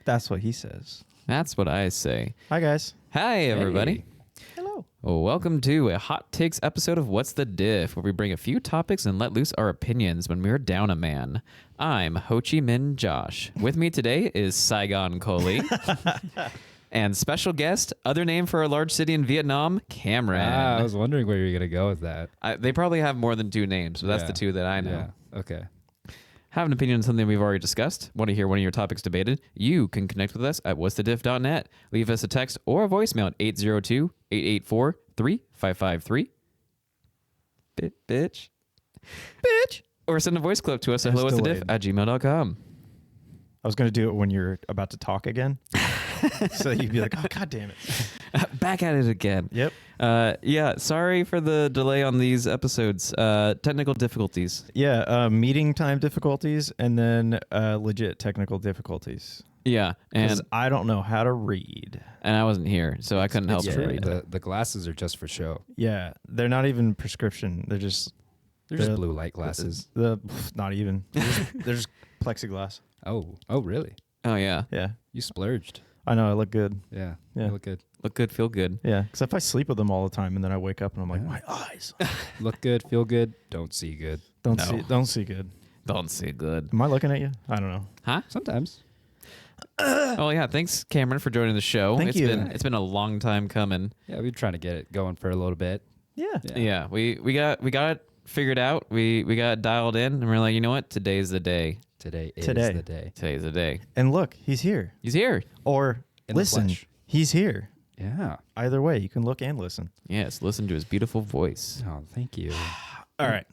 That's what he says. That's what I say. Hi, guys. Hi, everybody. Hey. Hello. Welcome to a Hot Takes episode of What's the Diff, where we bring a few topics and let loose our opinions when we're down a man. I'm Ho Chi Minh Josh. With me today is Saigon Coley. And special guest, other name for a large city in Vietnam, Cameron. I was wondering where you were going to go with that. They probably have more than two names, but that's Yeah. the two that I know. Yeah. Okay. Have an opinion on something we've already discussed? Want to hear one of your topics debated? You can connect with us at what'sthediff.net. Leave us a text or a voicemail at 802-884-3553. Bitch. Or send a voice clip to us at It's hello@thediff@gmail.com. I was going to do it when you're about to talk again. So you'd be like, oh, God damn it. Back at it again. Yep. Yeah, sorry for the delay on these episodes. Technical difficulties. Yeah, meeting time difficulties and then legit technical difficulties. Yeah, and Because I don't know how to read. I wasn't here, so I couldn't help it's to true. read. The glasses are just for show. Yeah, they're not even prescription. They're just Blue light glasses. Not even. They're just plexiglass. Oh, really? Oh, yeah. Yeah, You splurged. I know. I look good. Yeah. Yeah. You look good. Look good, feel good. Yeah, because if I sleep with them all the time and then I wake up and I'm like, Yeah. my eyes Look good, feel good, don't see good. don't No. see good. Don't say good. Am I looking at you? I don't know. Huh? Sometimes. Oh, yeah. Thanks, Cameron, for joining the show. Thank you. It's been a long time coming. Yeah, we've been trying to get it going for a little bit. Yeah. Yeah, we got it figured out. We got it dialed in, and we're like, you know what? Today's the day. Today is Today. the day. Today's the day. And look, he's here. He's here. Or In the listen, flesh. he's here. Yeah. Either way, you can look and listen. Yes, listen to his beautiful voice. Oh, thank you. All right,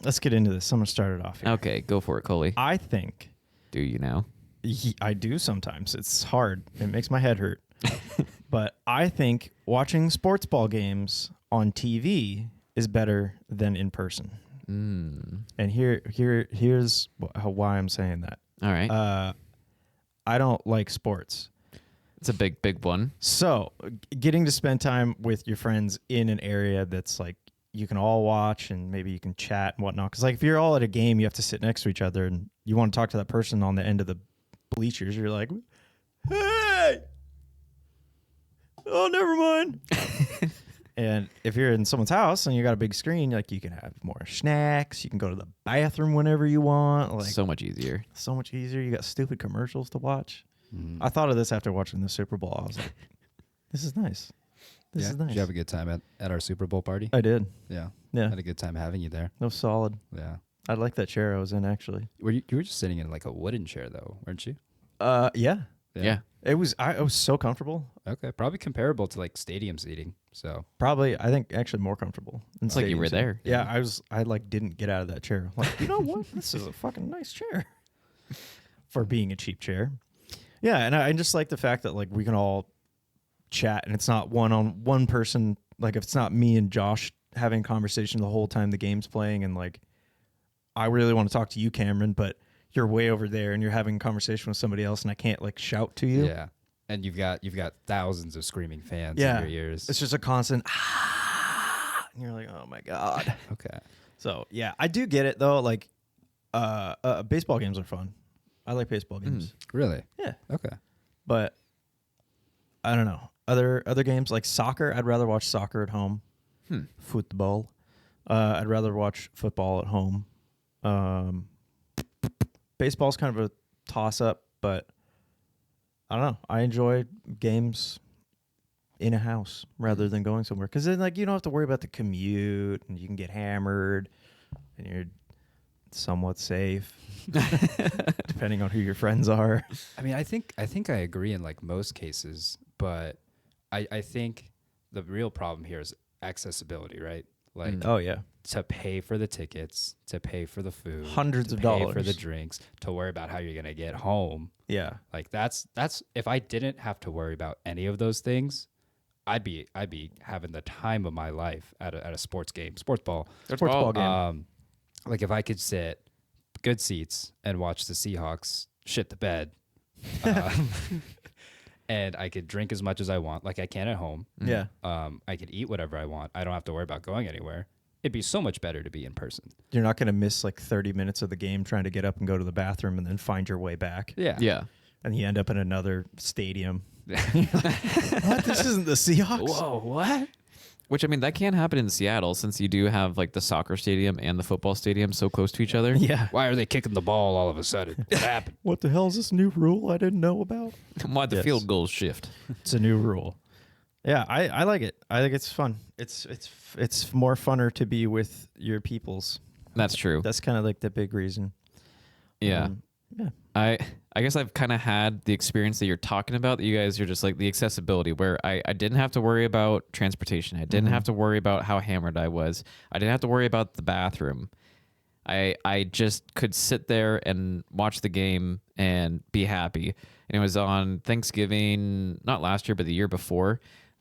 let's get into this. I'm gonna start it off here. Okay, go for it, Coley. I think Do you now? I do sometimes. It's hard. It makes my head hurt. But I think watching sports ball games on TV is better than in person. And here's why I'm saying that. All right. I don't like sports. It's a big one. So getting to spend time with your friends in an area that's like you can all watch and maybe you can chat and whatnot. Because like if you're all at a game, you have to sit next to each other and you want to talk to that person on the end of the bleachers. You're like, hey, oh, never mind. And if you're in someone's house and you got a big screen, like you can have more snacks. You can go to the bathroom whenever you want. Like So much easier. so much easier. You got stupid commercials to watch. Mm. I thought of this after watching the Super Bowl. I was like, this is nice. This Yeah. is nice. Did you have a good time at our Super Bowl party? I did. Yeah. Yeah. Had a good time having you there. That was solid. Yeah. I like that chair I was in actually. You were just sitting in like a wooden chair though, weren't you? Yeah. Yeah. It was I was so comfortable. Okay. Probably comparable to like stadium seating. So Probably I think actually more comfortable. It's like you were there. Yeah, I like didn't get out of that chair. Like, you know what? This is a fucking nice chair. For being a cheap chair. Yeah, and I just like the fact that like we can all chat and it's not one person, like if it's not me and Josh having conversation the whole time the game's playing and like I really want to talk to you, Cameron, but you're way over there and you're having a conversation with somebody else and I can't like shout to you. yeah. And you've got thousands of screaming fans Yeah. in your ears. It's just a constant and you're like, oh my God. Okay. So yeah, I do get it though. Like baseball games are fun. I like baseball games. Really? Yeah. Okay. But I don't know. Other games like soccer, I'd rather watch soccer at home. Football. I'd rather watch football at home. Baseball's kind of a toss up, but I don't know. I enjoy games in a house rather than going somewhere because then like you don't have to worry about the commute and you can get hammered and you're somewhat safe depending on who your friends are. I mean, I think I agree in like most cases, but I think the real problem here is accessibility, right? Like Oh yeah. to pay for the tickets, to pay for the food, Hundreds to of pay dollars. for the drinks, to worry about how you're gonna get home. Yeah. Like that's if I didn't have to worry about any of those things, I'd be having the time of my life at a sports game, sports ball. Sports ball game. Like if I could sit good seats and watch the Seahawks shit the bed, and I could drink as much as I want, like I can at home. Yeah. I could eat whatever I want. I don't have to worry about going anywhere. It'd be so much better to be in person. You're not going to miss like 30 minutes of the game trying to get up and go to the bathroom and then find your way back. Yeah. Yeah. and you end up in another stadium. What? This isn't the Seahawks? Whoa, what? Which, I mean, that can happen in Seattle since you do have like the soccer stadium and the football stadium so close to each other. Yeah. Why are they kicking the ball all of a sudden? What happened? What the hell is this new rule I didn't know about? Why'd the Yes. field goals shift? It's a new rule. Yeah, I like it. I think it's fun. It's more funner to be with your peoples. That's true. That's kind of like the big reason. Yeah. Yeah. I guess I've kind of had the experience that you're talking about, that you guys are just like the accessibility where I didn't have to worry about transportation. I didn't have to worry about how hammered I was. I didn't have to worry about the bathroom. I just could sit there and watch the game and be happy. And it was on Thanksgiving, not last year, but the year before.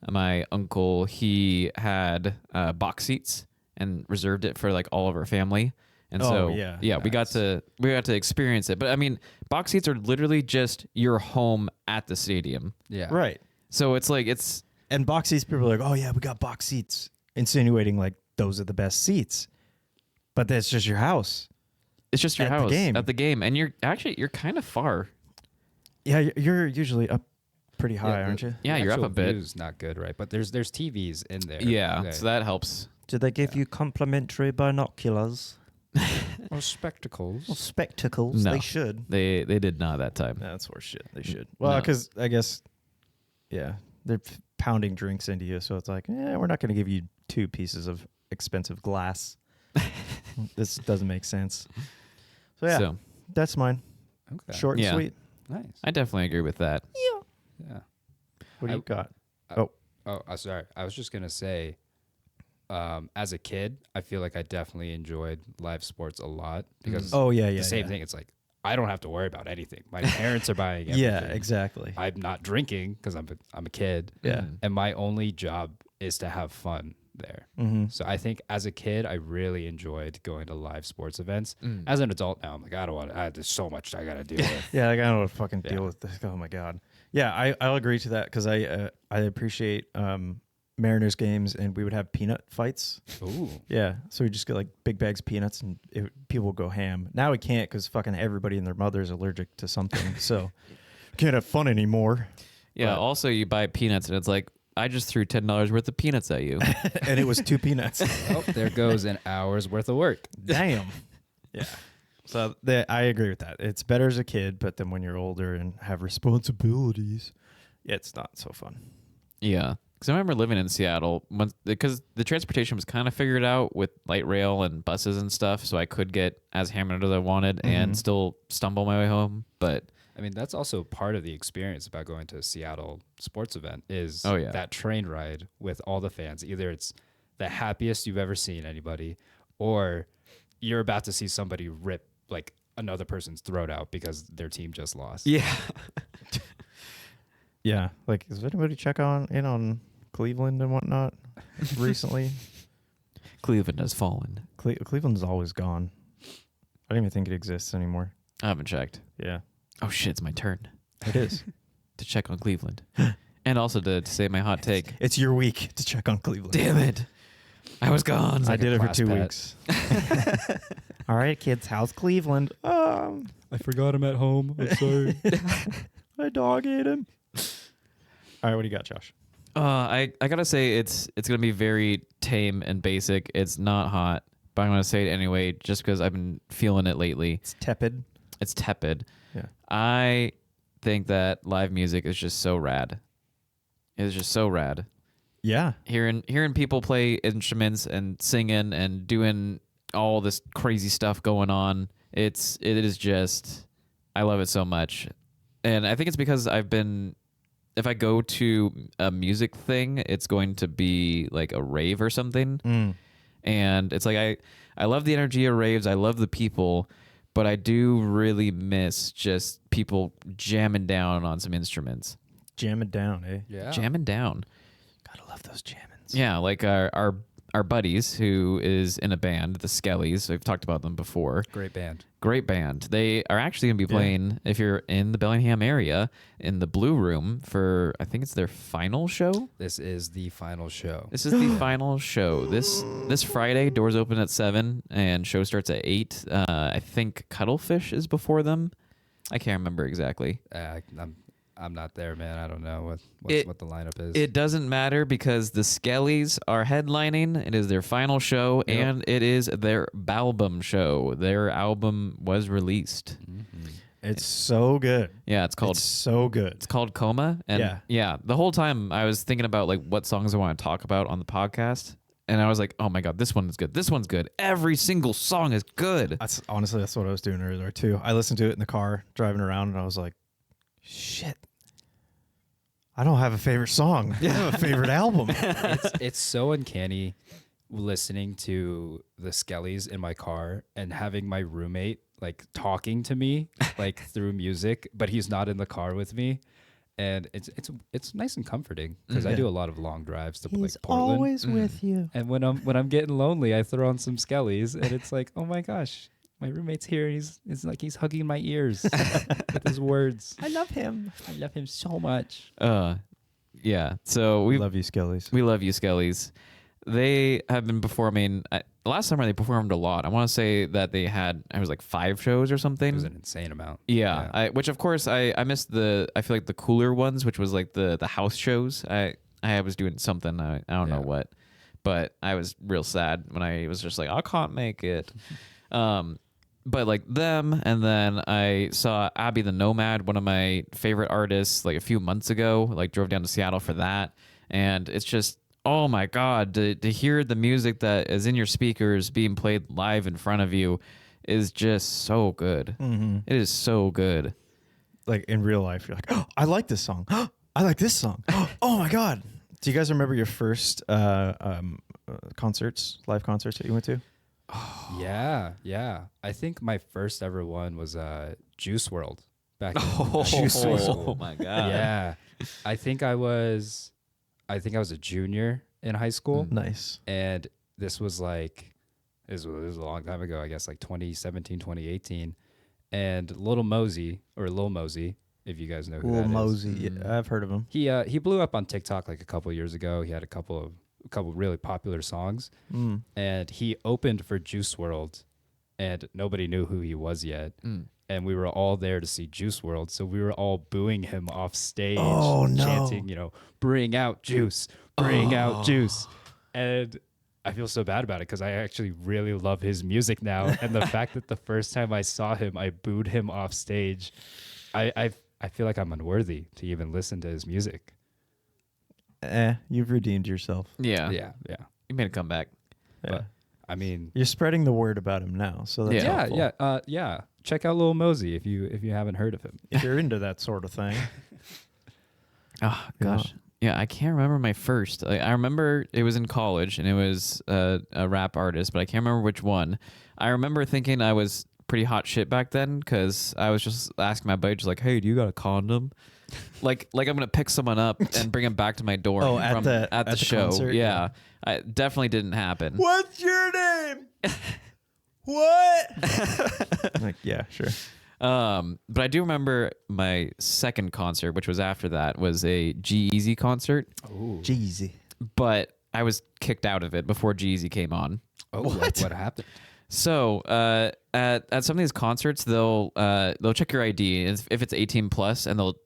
My uncle, he had box seats and reserved it for like all of our family. And Oh, so, yeah. we got to experience it. But I mean, box seats are literally just your home at the stadium. Yeah. Right. So it's like And box seats, people are like, oh, yeah, we got box seats, insinuating like those are the best seats. But that's just your house. it's just your At the house game. at the game, and you're kind of far. Yeah, you're usually up pretty high, aren't you? Yeah, The you're up actual a bit. view's not good, right? But there's TVs in there. Yeah, Okay. so that helps. Did they give you complimentary binoculars Or spectacles. or spectacles? No. They should. They did not that time. That's horse shit. They should. Well, No. because I guess, yeah, they're pounding drinks into you, so it's like, we're not going to give you 2 pieces of expensive glass. This doesn't make sense. So yeah, So that's mine. Okay. Short and Yeah. sweet. Nice. I definitely agree with that. Yeah. What do you got? Sorry. I was just gonna say, as a kid, I feel like I definitely enjoyed live sports a lot because Oh yeah, yeah. the same yeah. thing. It's like I don't have to worry about anything. My parents are buying everything. Yeah, exactly. I'm not drinking because I'm a kid. Yeah. And my only job is to have fun there. Mm-hmm. So I think as a kid, I really enjoyed going to live sports events. Mm. As an adult now, I'm like, I don't want to. There's so much I got to deal with. Yeah, like, I don't want to fucking Yeah. deal with this. Oh my god. Yeah, I'll agree to that because I appreciate Mariners games and we would have peanut fights. Ooh. Yeah, so we just get like big bags of peanuts and people would go ham. Now we can't because fucking everybody and their mother is allergic to something, so can't have fun anymore. Yeah. But- Also, you buy peanuts, and it's like I just threw $10 worth of peanuts at you. And it was 2 peanuts. Oh, there goes an hour's worth of work. Damn. Yeah. So I agree with that. It's better as a kid, but then when you're older and have responsibilities, it's not so fun. Yeah. Because I remember living in Seattle because the transportation was kind of figured out with light rail and buses and stuff, so I could get as hammered as I wanted and still stumble my way home. But I mean, that's also part of the experience about going to a Seattle sports event is Oh, yeah. that train ride with all the fans. Either it's the happiest you've ever seen anybody, or you're about to see somebody rip like another person's throat out because their team just lost. yeah, Yeah. Like, does anybody check in on Cleveland and whatnot recently? Cleveland has fallen. Cleveland's always gone. I don't even think it exists anymore. I haven't checked. Yeah, Oh shit, it's my turn it is. to check on Cleveland, and also to say my hot take. It's your week to check on Cleveland. Damn it, I was gone. I like did a it for class 2 pet. weeks. All right, kids, how's Cleveland? I forgot him at home. I'm sorry. My dog ate him. All right, what do you got, Josh? I gotta say it's gonna be very tame and basic. It's not hot, but I'm gonna say it anyway, just because I've been feeling it lately. It's tepid. It's tepid. Yeah. I think that live music is just so rad. It's just so rad. Yeah. Hearing people play instruments and singing and doing all this crazy stuff going on. It is just, I love it so much. And I think it's because if I go to a music thing, it's going to be like a rave or something. Mm. And it's like, I love the energy of raves. I love the people, but I do really miss just people jamming down on some instruments. Jam it down, eh? Yeah. Jamming down. Gotta love those jammins. Yeah, like our buddies who is in a band, the Skellies. We've talked about them before. Great band. Great band. They are actually going to be playing, if you're in the Bellingham area, in the Blue Room for, I think it's their final show. This is the final show. This is the final show. This Friday, doors open at 7 and show starts at 8. I think Cuttlefish is before them. I can't remember exactly. I'm not there, man. I don't know what the lineup is. It doesn't matter because the Skellies are headlining. It is their final show, and it is their album show. Their album was released. It's so good. Yeah, it's so good. It's called Coma. And yeah, the whole time I was thinking about like what songs I want to talk about on the podcast. And I was like, oh my God, this one is good. This one's good. Every single song is good. That's what I was doing earlier too. I listened to it in the car driving around, and I was like, shit. I don't have a favorite song. I have a favorite album. It's so uncanny listening to the Skellies in my car and having my roommate like talking to me like through music, but he's not in the car with me. And it's nice and comforting because I do a lot of long drives to like Portland. Always with you. And when I'm getting lonely, I throw on some Skellies, and it's like, oh my gosh, my roommate's here. And it's like he's hugging my ears with his words. I love him. I love him so much. Yeah. So We love you, Skellies. We love you, Skellies. They have been performing. Last summer they performed a lot. I want to say that they had, it was like 5 shows or something. It was an insane amount. Yeah. Which of course I missed I feel like the cooler ones, which was like the house shows. I was doing something. I don't know what, but I was real sad when I was just like, I can't make it. But like them, and then I saw Abby the Nomad, one of my favorite artists, like a few months ago. Like drove down to Seattle for that, and it's just, oh my God, to hear the music that is in your speakers being played live in front of you is just so good. It is so good. Like in real life, you're like, oh, I like this song. I like this song. Oh my God. Do you guys remember your first live concerts that you went to? Yeah. I think my first ever one was Juice World back in Juice high WRLD. school. Oh my God. Yeah. I think I was a junior in high school. Nice. And this was like, this was a long time ago, I guess like 2017, 2018. And Lil Mosey, if you guys know who Lil that is. Mosey. Yeah, I've heard of him. He blew up on TikTok like a couple years ago. He had a couple really popular songs, and he opened for Juice WRLD, and nobody knew who he was yet. And we were all there to see Juice WRLD, so we were all booing him off stage, chanting, "Bring out Juice, bring out Juice." And I feel so bad about it because I actually really love his music now, and the fact that the first time I saw him, I booed him off stage, I feel like I'm unworthy to even listen to his music. You've redeemed yourself. Yeah. Yeah. You made a comeback. Yeah. But I mean, You're spreading the word about him now, so that's helpful. yeah. Check out Lil Mosey if you haven't heard of him. If you're into that sort of thing. Oh gosh. Yeah, I can't remember my first. I remember it was in college and it was a rap artist, but I can't remember which one. I remember thinking I was pretty hot shit back then because I was just asking my buddy, just like, "Hey, do you got a condom?" like I'm gonna pick someone up and bring him back to my dorm. Oh, at the show. concert? Yeah, it definitely didn't happen. What's your name? What? Like, yeah, sure. But I do remember my second concert, which was after that, was a G-Eazy concert. Ooh. Jeezy. But I was kicked out of it before G-Eazy came on. Oh, What? what happened? So at some of these concerts, they'll check your ID if it's 18 plus, and they'll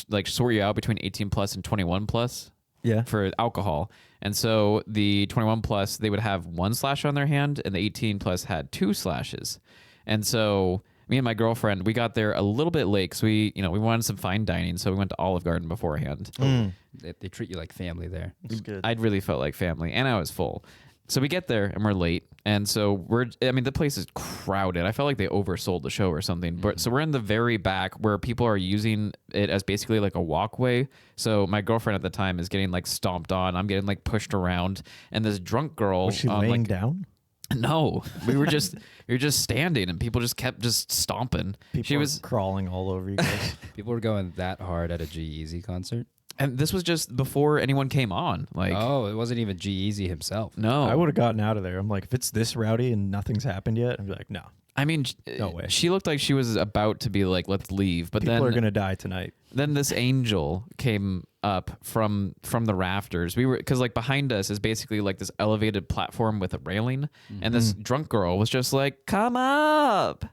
like sort you out between 18 plus and 21 plus. Yeah. For alcohol. And so the 21 plus, they would have 1 slash on their hand, and the 18 plus had 2 slashes. And so me and my girlfriend, we got there a little bit late because we wanted some fine dining, so we went to Olive Garden beforehand. They treat you like family there. It's good. I'd really felt like family, and I was full. So we get there and we're late, and so the place is crowded. I felt like they oversold the show or something. But so we're in the very back where people are using it as basically like a walkway. So my girlfriend at the time is getting like stomped on. I'm getting like pushed around, and this drunk girl Was she laying down? No, we were just standing, and people just kept stomping. People were crawling all over you guys. People were going that hard at a G-Eazy concert. And this was just before anyone came on. Like, oh, it wasn't even G-Eazy himself. No, I would have gotten out of there. I'm like, if it's this rowdy and nothing's happened yet, I'd be like, no. I mean, No way. She looked like she was about to be like, let's leave. But People then are gonna die tonight. Then this angel came up from the rafters. We were, because like behind us is basically like this elevated platform with a railing, and this drunk girl was just like, come up.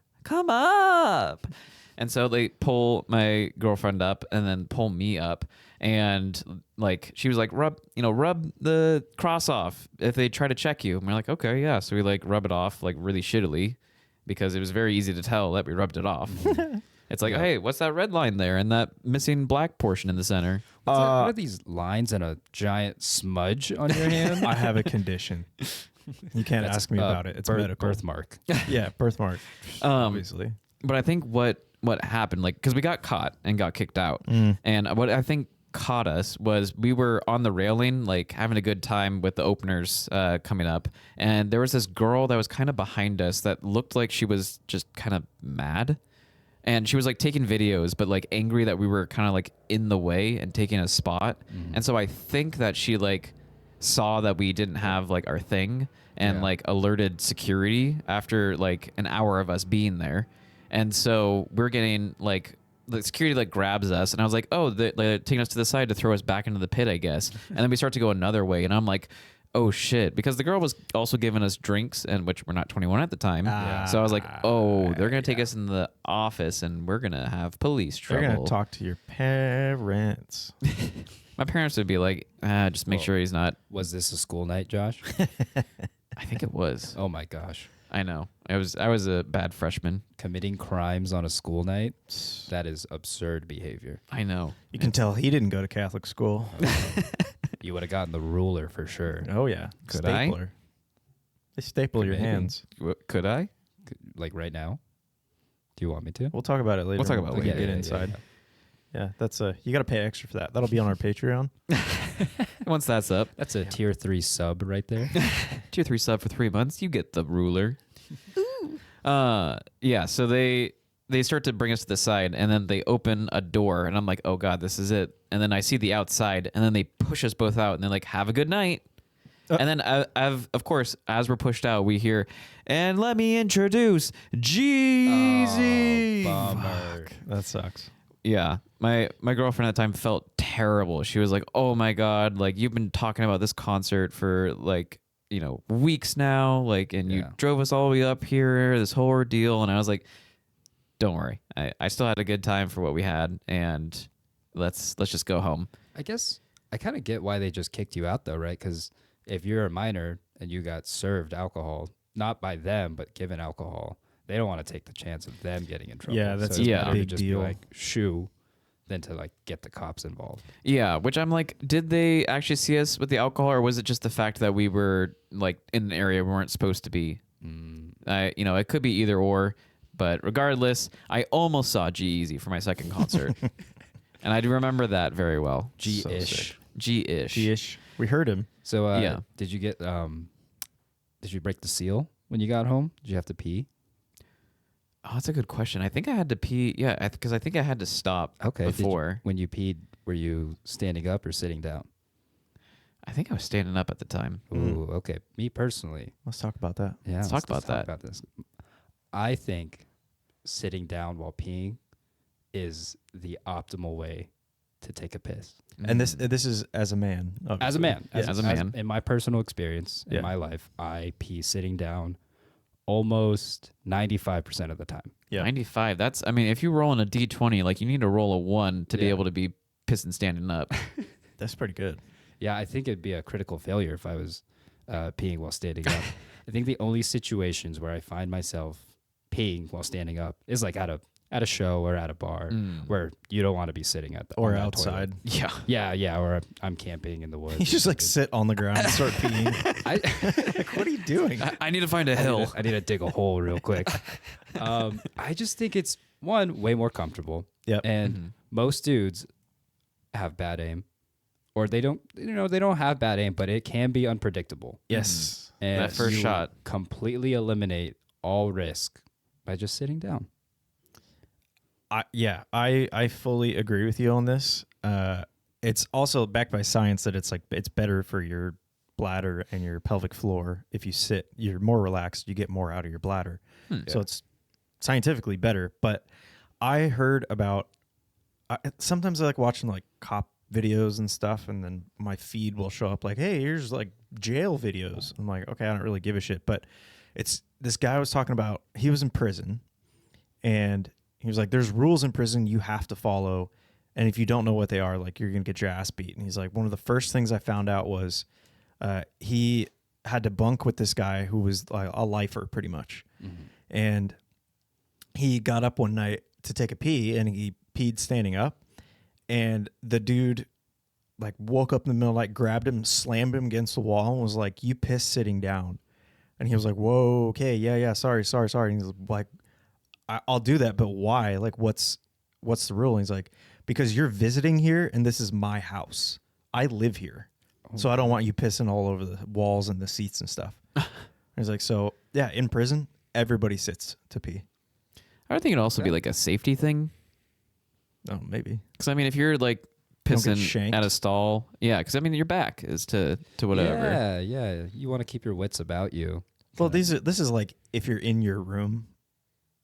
And so they pull my girlfriend up and then pull me up. And like she was like, rub the cross off if they try to check you. And we're like, okay, yeah. So we like rub it off like really shittily because it was very easy to tell that we rubbed it off. It's like, hey, what's that red line there and that missing black portion in the center? What are these lines and a giant smudge on your hand? I have a condition. You can't ask me about it. It's medical. Birthmark. Yeah, birthmark. Obviously. But I think what happened, like, because we got caught and got kicked out. And what I think caught us was we were on the railing, like having a good time with the openers coming up. And there was this girl that was kind of behind us that looked like she was just kind of mad. And she was like taking videos, but like angry that we were kind of like in the way and taking a spot. And so I think that she like saw that we didn't have like our thing and like alerted security after like an hour of us being there. And so we're getting like the security like grabs us and I was like, oh, they're taking us to the side to throw us back into the pit, I guess. And then we start to go another way and I'm like, oh shit, because the girl was also giving us drinks and which we're not 21 at the time. So I was like, oh, they're going to take us in the office and we're going to have police trouble. They're going to talk to your parents. My parents would be like, just make sure he's not. Was this a school night, Josh? I think it was. Oh my gosh. I know. I was a bad freshman. Committing crimes on a school night? That is absurd behavior. I know. You can tell he didn't go to Catholic school. You would have gotten the ruler for sure. Oh, yeah. Could I? Stapler. They staple your Maybe. hands. Could I? Like right now? Do you want me to? We'll talk about it later. We'll talk about it when we later. get inside. Yeah, that's you got to pay extra for that. That'll be on our Patreon. Once that's up. That's a tier 3 sub right there. Tier 3 sub for 3 months. You get the ruler. Yeah, so they start to bring us to the side and then they open a door and I'm like, oh God, this is it. And then I see the outside and then they push us both out and they're like, have a good night. And then of course, as we're pushed out, we hear, and let me introduce Jeezy. Oh, bummer. Fuck, that sucks. Yeah. My girlfriend at the time felt terrible. She was like, oh my God, like you've been talking about this concert for like, weeks now, like, and you drove us all the way up here, this whole ordeal. And I was like, don't worry. I still had a good time for what we had and let's just go home. I guess I kind of get why they just kicked you out though, right? Because if you're a minor and you got served alcohol, not by them, but given alcohol, they don't want to take the chance of them getting in trouble. Yeah, that's so it's a better to big just deal. Be like, shoo, than to like get the cops involved. Yeah, which I'm like, did they actually see us with the alcohol or was it just the fact that we were like in an area we weren't supposed to be? It could be either or, but regardless, I almost saw G-Eazy for my second concert. And I do remember that very well. G-ish. G-ish. G-ish. We heard him. So Yeah. did you get did you break the seal when you got home? Did you have to pee? Oh, that's a good question. I think I had to pee. Yeah, because I think I had to stop before. When you peed, were you standing up or sitting down? I think I was standing up at the time. Ooh, okay. Me personally. Let's talk about that. Yeah, Let's talk about that. About this. I think sitting down while peeing is the optimal way to take a piss. And this is as a man. Obviously. As a man. Yeah, as a man. In my personal experience, in my life, I pee sitting down almost 95% of the time. Yeah. 95. That's, I mean, if you roll in a D20, like you need to roll a 1 to be able to be pissing standing up. That's pretty good. Yeah, I think it'd be a critical failure if I was peeing while standing up. I think the only situations where I find myself peeing while standing up is like at a show or at a bar where you don't want to be sitting at the Or on that outside. toilet. Yeah, or I'm camping in the woods. You just like sit on the ground and start peeing. Like, what are you doing? I need to find a hill. I need to dig a hole real quick. I just think it's way more comfortable. Yep. And most dudes have bad aim, or they don't have bad aim, but it can be unpredictable. Yes. And That first you shot. completely eliminate all risk by just sitting down. I fully agree with you on this. It's also backed by science that it's better for your bladder and your pelvic floor. If you sit, you're more relaxed, you get more out of your bladder. So it's scientifically better. But I heard about sometimes I like watching like cop videos and stuff, and then my feed will show up like, hey, here's like jail videos. I'm like, okay, I don't really give a shit. But it's this guy was talking about, he was in prison and He was like, there's rules in prison you have to follow. And if you don't know what they are, like, you're going to get your ass beat. And he's like, one of the first things I found out was he had to bunk with this guy who was like a lifer pretty much. And he got up one night to take a pee, and he peed standing up. And the dude like woke up in the middle of the night, grabbed him, slammed him against the wall, and was like, you pissed sitting down. And he was like, whoa, okay, yeah, sorry. And he's like, I'll do that, but why? Like, what's the rule? And he's like, because you're visiting here, and this is my house. I live here. So I don't want you pissing all over the walls and the seats and stuff. He's like, so yeah, in prison, everybody sits to pee. I would think it'd also be like a safety thing. Oh, maybe. Because I mean, if you're like Don't get pissing shanked. at a stall, yeah. Because I mean, your back is to whatever. Yeah. You want to keep your wits about you. Well, this is like if you're in your room,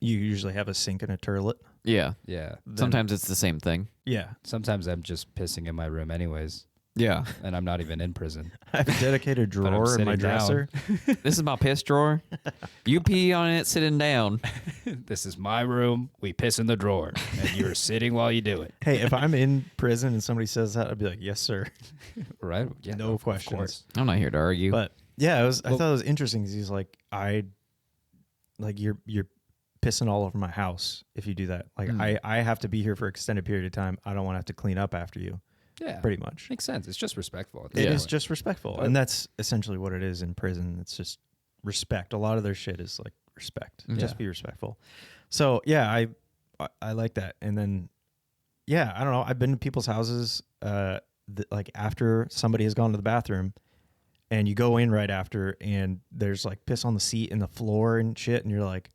you usually have a sink and a toilet. Yeah. Yeah. Sometimes it's the same thing. Yeah. Sometimes I'm just pissing in my room anyways, Yeah. and I'm not even in prison. I have a dedicated I'm drawer in sitting my down. dresser. This is my piss drawer. You pee on it sitting down. This is my room. We piss in the drawer, and you're sitting while you do it. Hey, if I'm in prison and somebody says that, I'd be like, yes, sir. Right? Yeah, No of questions. course. I'm not here to argue. But yeah, I thought it was interesting because he's like, you're pissing all over my house if you do that. Like I have to be here for an extended period of time. I don't want to have to clean up after you. Yeah. Pretty much. Makes sense. It's just respectful. It Yeah. is just respectful. And that's essentially what it is in prison. It's just respect. A lot of their shit is like respect. Just be respectful. So yeah, I like that. And then, yeah, I don't know. I've been to people's houses like after somebody has gone to the bathroom, and you go in right after, and there's like piss on the seat and the floor and shit. And you're like,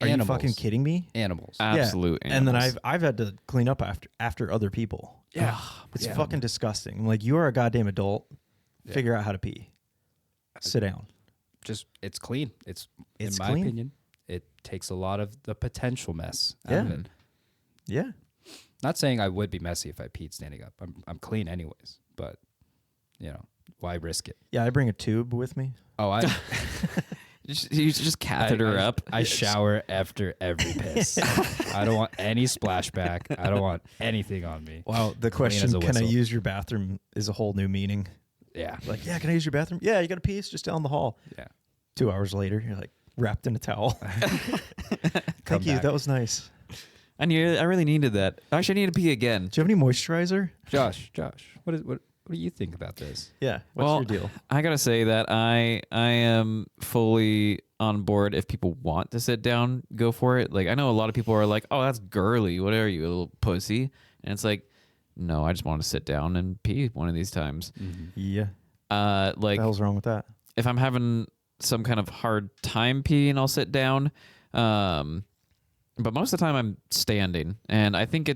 are Animals. you fucking kidding me? Animals. Absolute Yeah. And then animals. I've had to clean up after other people. Yeah. It's Yeah. fucking disgusting. I'm like, you are a goddamn adult. Figure out how to pee. Sit down. Just it's clean. It's It's in my clean. opinion, it takes a lot of the potential mess out Yeah. of it. Yeah. Not saying I would be messy if I peed standing up. I'm clean anyways, but why risk it? Yeah, I bring a tube with me. Oh, I You just catheter I, up. I shower after every piss. I don't want any splashback. I don't want anything on me. Wow, the Clean question, as a can I whistle. use your bathroom, is a whole new meaning. Yeah. Like, yeah, can I use your bathroom? Yeah, you got to pee? It's just down the hall. Yeah. 2 hours later, you're like wrapped in a towel. Thank you. back. That was nice. I really needed that. Actually, I need to pee again. Do you have any moisturizer? Josh, what do you think about this? Yeah. What's Well, your deal? I gotta say that I am fully on board. If people want to sit down, go for it. Like I know a lot of people are like, "Oh, that's girly. What are you, a little pussy?" And it's like, no, I just want to sit down and pee one of these times. Yeah. Like What the hell's wrong with that? if I'm having some kind of hard time peeing, I'll sit down. But most of the time I'm standing, and I think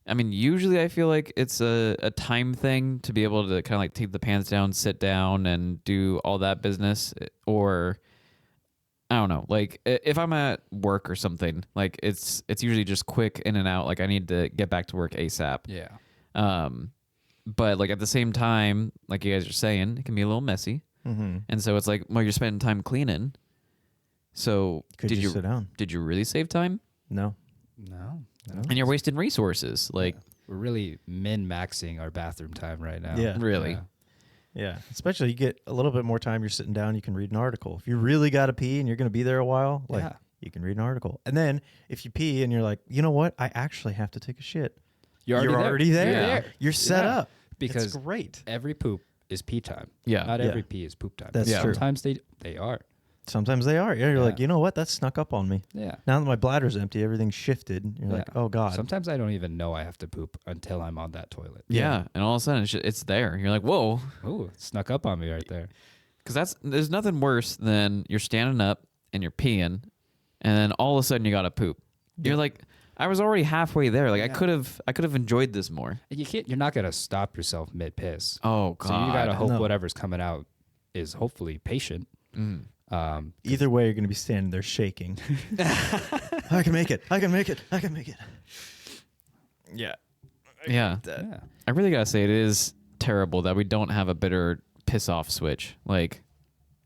usually I feel like it's a time thing to be able to kind of like take the pants down, sit down, and do all that business. Or I don't know, like if I'm at work or something, like it's usually just quick in and out. Like I need to get back to work ASAP. Yeah. But like at the same time, like you guys are saying, it can be a little messy, and so it's like, well, you're spending time cleaning. So Could did you sit down? Did you really save time? No. No. And you're wasting resources. Like We're really min-maxing our bathroom time right now. Yeah. really. Yeah. Yeah. Especially you get a little bit more time. You're sitting down. You can read an article. If you really got to pee and you're going to be there a while, like Yeah. you can read an article. And then if you pee and you're like, you know what? I actually have to take a shit. You're already there. You're Yeah. there. You're set Yeah. up. Because it's great. every poop is pee time. Yeah. Not Yeah. every pee is poop time. That's true. Sometimes they are. Sometimes they are. Yeah, you're like, Yeah. you know what? That snuck up on me. Yeah. Now that my bladder's empty, everything's shifted. You're like, Yeah. oh God. Sometimes I don't even know I have to poop until I'm on that toilet. Yeah. And all of a sudden it's there. You're like, whoa. Ooh, it snuck up on me right there. Because there's nothing worse than you're standing up and you're peeing, and then all of a sudden you got to poop. You're like, I was already halfway there. Like I could have enjoyed this more. You're not gonna stop yourself mid piss. Oh God. So you gotta hope No. whatever's coming out is hopefully patient. Either way, you're going to be standing there shaking. I can make it. I can make it. I can make it. Yeah. Yeah. Yeah. I really gotta say it is terrible that we don't have a better piss off switch. Like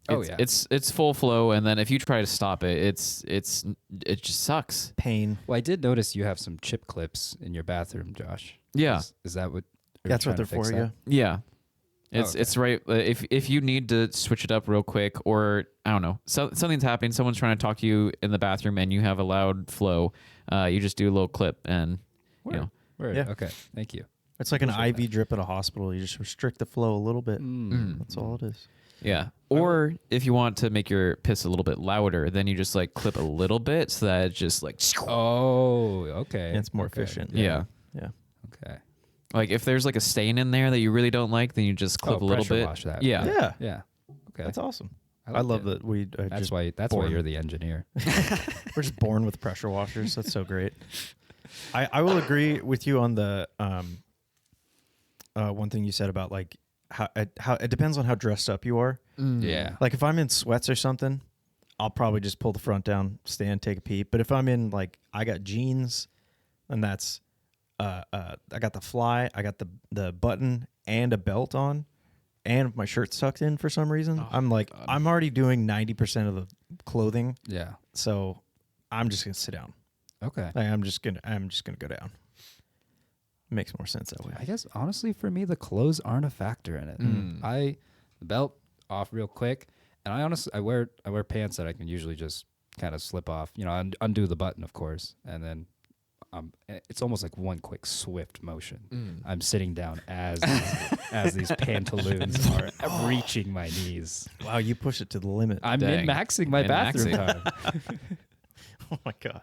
Oh, yeah. it's full flow, and then if you try to stop it, it just sucks. Pain. Well, I did notice you have some chip clips in your bathroom, Josh. Yeah. Is that what? are you That's what trying they're to fix for, that? yeah. Yeah. It's okay. it's right. If you need to switch it up real quick, or I don't know, something's happening, someone's trying to talk to you in the bathroom, and you have a loud flow, you just do a little clip, and Word. you know, Word. Yeah. Okay. Thank you. It's like an Appreciate IV drip at a hospital. You just restrict the flow a little bit. Mm. That's all it is. yeah. Or if you want to make your piss a little bit louder, then you just like clip a little bit so that it's just like Oh, okay. It's more Okay. efficient. yeah. Yeah. Okay. Like if there's like a stain in there that you really don't like, then you just clip a little pressure bit. wash that. Yeah. Yeah. Yeah. Okay. That's awesome. I I like love it. that we are That's just why. That's born. why you're the engineer. We're just born with pressure washers. That's so great. I will agree with you on the one thing you said about like how it depends on how dressed up you are. Yeah. Like if I'm in sweats or something, I'll probably just pull the front down, stand, take a pee. But if I'm in like I got jeans, and that's I got the fly, I got the button and a belt on, and my shirt's tucked in for some reason. I'm like I'm already doing 90% of the clothing, Yeah. so I'm just gonna sit down. Okay. Like, I'm just gonna go down. Makes more sense that way. I guess honestly, for me, the clothes aren't a factor in it. The belt off real quick, and I wear pants that I can usually just kind of slip off. You know, undo the button, of course, and then it's almost like one quick swift motion. I'm sitting down as these pantaloons are reaching my knees. Wow, you push it to the limit. I'm Dang. min-maxing my bathroom time. Oh my god.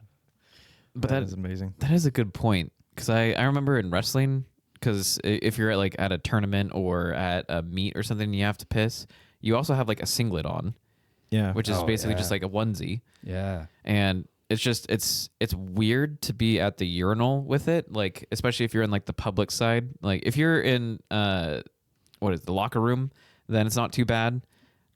But that is amazing. That is a good point, because I remember in wrestling, because if you're at a tournament or at a meet or something, you have to piss. You also have like a singlet on, Yeah. which is Oh, basically yeah. just like a onesie, Yeah. and it's just it's weird to be at the urinal with it, like especially if you're in like the public side. Like if you're in what is it, the locker room, then it's not too bad.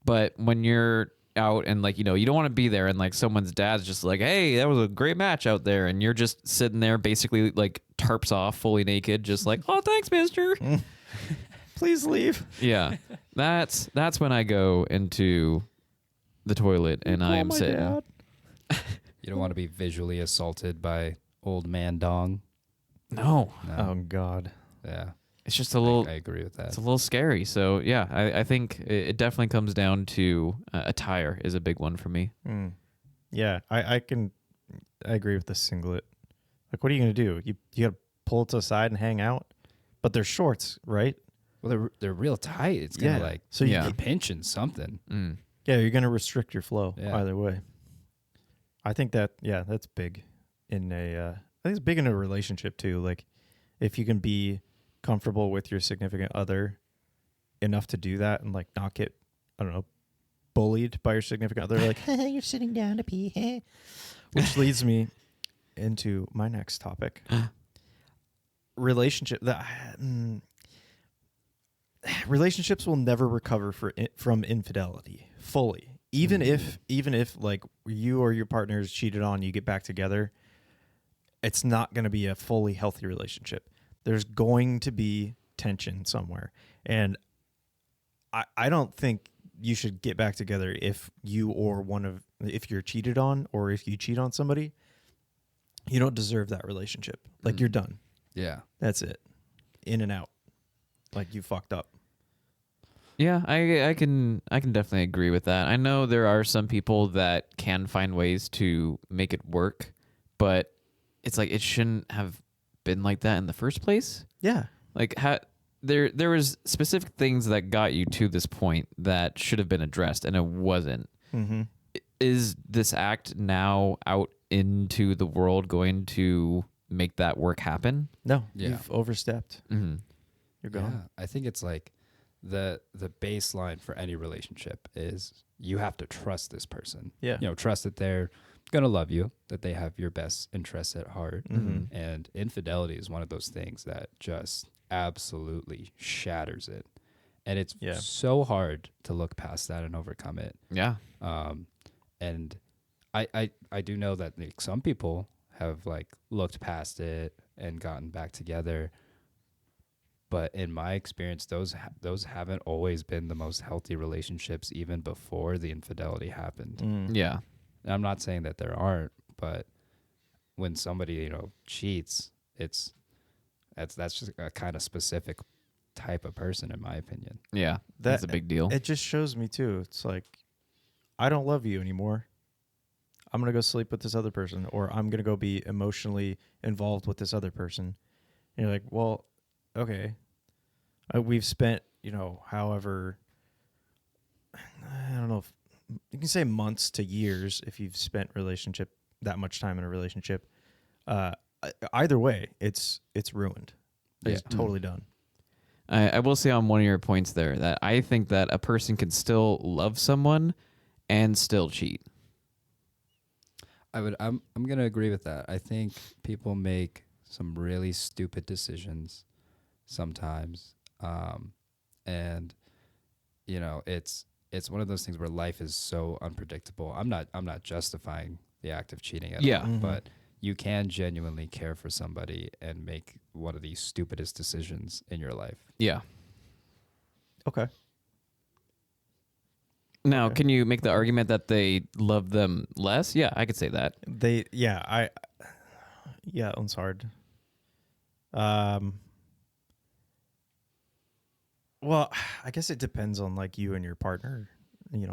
But when you're out and like you don't want to be there, and like someone's dad's just like, hey, that was a great match out there, and you're just sitting there basically like tarps off, fully naked, just like, oh, thanks, mister. Please leave. Yeah, that's when I go into the toilet and I am sitting. Dad. You don't want to be visually assaulted by old man dong. No, No. Oh god. Yeah. it's just a little. I agree with that. It's a little scary. So yeah, I think it definitely comes down to attire is a big one for me. Yeah, I agree with the singlet. Like, what are you gonna do? You gotta pull it to the side and hang out, but they're shorts, right? Well, they're real tight. It's gonna Yeah. like So you Yeah. be pinching something. Yeah, you're gonna restrict your flow Yeah. either way. I think that's big in I think it's big in a relationship too. Like, if you can be comfortable with your significant other enough to do that and like not get, I don't know, bullied by your significant other, like, you're sitting down to pee, which leads me into my next topic. Relationships will never recover from infidelity fully. Even if like you or your partner is cheated on, you get back together, it's not going to be a fully healthy relationship. There's going to be tension somewhere. And I don't think you should get back together if if you're cheated on or if you cheat on somebody. You don't deserve that relationship. Like, you're done. Yeah. That's it. In and out. Like, you fucked up. Yeah, I can definitely agree with that. I know there are some people that can find ways to make it work, but it's like it shouldn't have been like that in the first place. Yeah. Like there was specific things that got you to this point that should have been addressed, and it wasn't. Mm-hmm. Is this act now out into the world going to make that work happen? No, Yeah. you've overstepped. Mm-hmm. You're gone. Yeah. I think it's like the baseline for any relationship is you have to trust this person. Yeah. Trust that they're gonna love you, that they have your best interests at heart. Mm-hmm. And infidelity is one of those things that just absolutely shatters it. And it's Yeah. so hard to look past that and overcome it. Yeah. And I do know that like, some people have like looked past it and gotten back together. But in my experience, those haven't always been the most healthy relationships, even before the infidelity happened. Mm. Yeah. And I'm not saying that there aren't, but when somebody cheats, that's just a kind of specific type of person, in my opinion. Yeah. That's a big deal. It just shows me too. It's like, I don't love you anymore. I'm going to go sleep with this other person, or I'm going to go be emotionally involved with this other person. And you're like, well, okay. We've spent, however, I don't know if you can say months to years if you've spent that much time in a relationship. Either way, it's ruined. It's totally done. I will say on one of your points there that I think that a person can still love someone and still cheat. I'm gonna agree with that. I think people make some really stupid decisions sometimes, and it's one of those things where life is so unpredictable. I'm not justifying the act of cheating at all, but you can genuinely care for somebody and make one of the stupidest decisions in your life. Yeah. Okay. Now, Okay. can you make the argument that they love them less? Yeah, I could say that. It's hard. Well, I guess it depends on like you and your partner,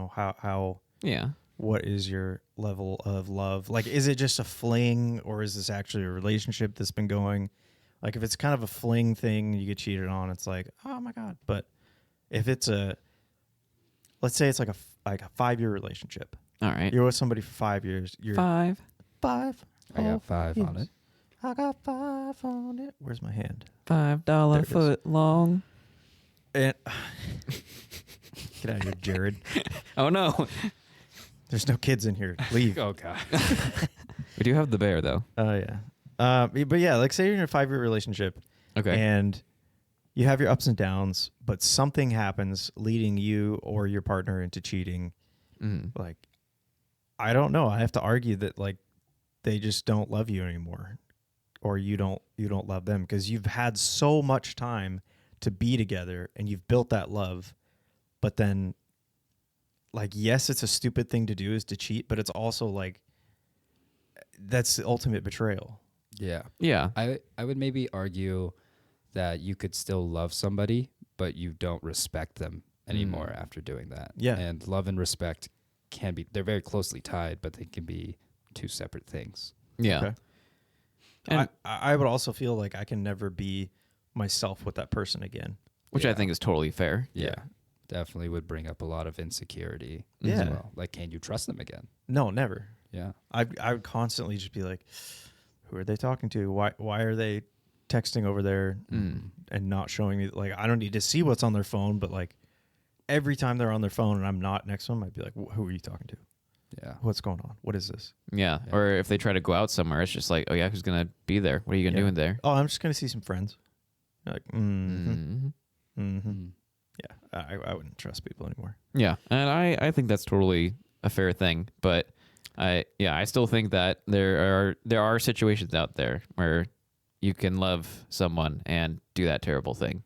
how Yeah. what is your level of love? Like, is it just a fling, or is this actually a relationship that's been going? Like, if it's kind of a fling thing, you get cheated on, it's like, oh my God. But if it's let's say it's like a 5-year relationship. All right. You're with somebody for 5 years. You're 5. 5. I got 5 on it. I got 5 on it. Where's my hand? $5 There it is. foot long. And get out of here, Jared. Oh no. There's no kids in here. Leave. Oh God. We do have the bear though. Oh yeah. But yeah, like say you're in a 5-year relationship, Okay. and you have your ups and downs, but something happens leading you or your partner into cheating. Like, I don't know. I have to argue that like they just don't love you anymore, or you don't love them, because you've had so much time to be together and you've built that love. But then, like, yes, it's a stupid thing to do is to cheat, but it's also like that's the ultimate betrayal. Yeah. Yeah. I would maybe argue that you could still love somebody, but you don't respect them anymore after doing that. Yeah. And love and respect they're very closely tied, but they can be two separate things. Yeah. Okay. And I would also feel like I can never be myself with that person again. which I think is totally fair. Yeah. Definitely would bring up a lot of insecurity Yeah. as well. Like, can you trust them again? No, never. Yeah. I would constantly just be like, who are they talking to? Why are they texting over there and not showing me? Like, I don't need to see what's on their phone, but like every time they're on their phone and I'm not next to them, I'd be like, who are you talking to? Yeah. What's going on? What is this? Yeah. Or if they try to go out somewhere, it's just like, oh yeah, who's gonna be there? What are you gonna do in there? Oh, I'm just gonna see some friends. You're like, Mm. yeah, I wouldn't trust people anymore. Yeah, and I think that's totally a fair thing, but I still think that there are situations out there where you can love someone and do that terrible thing.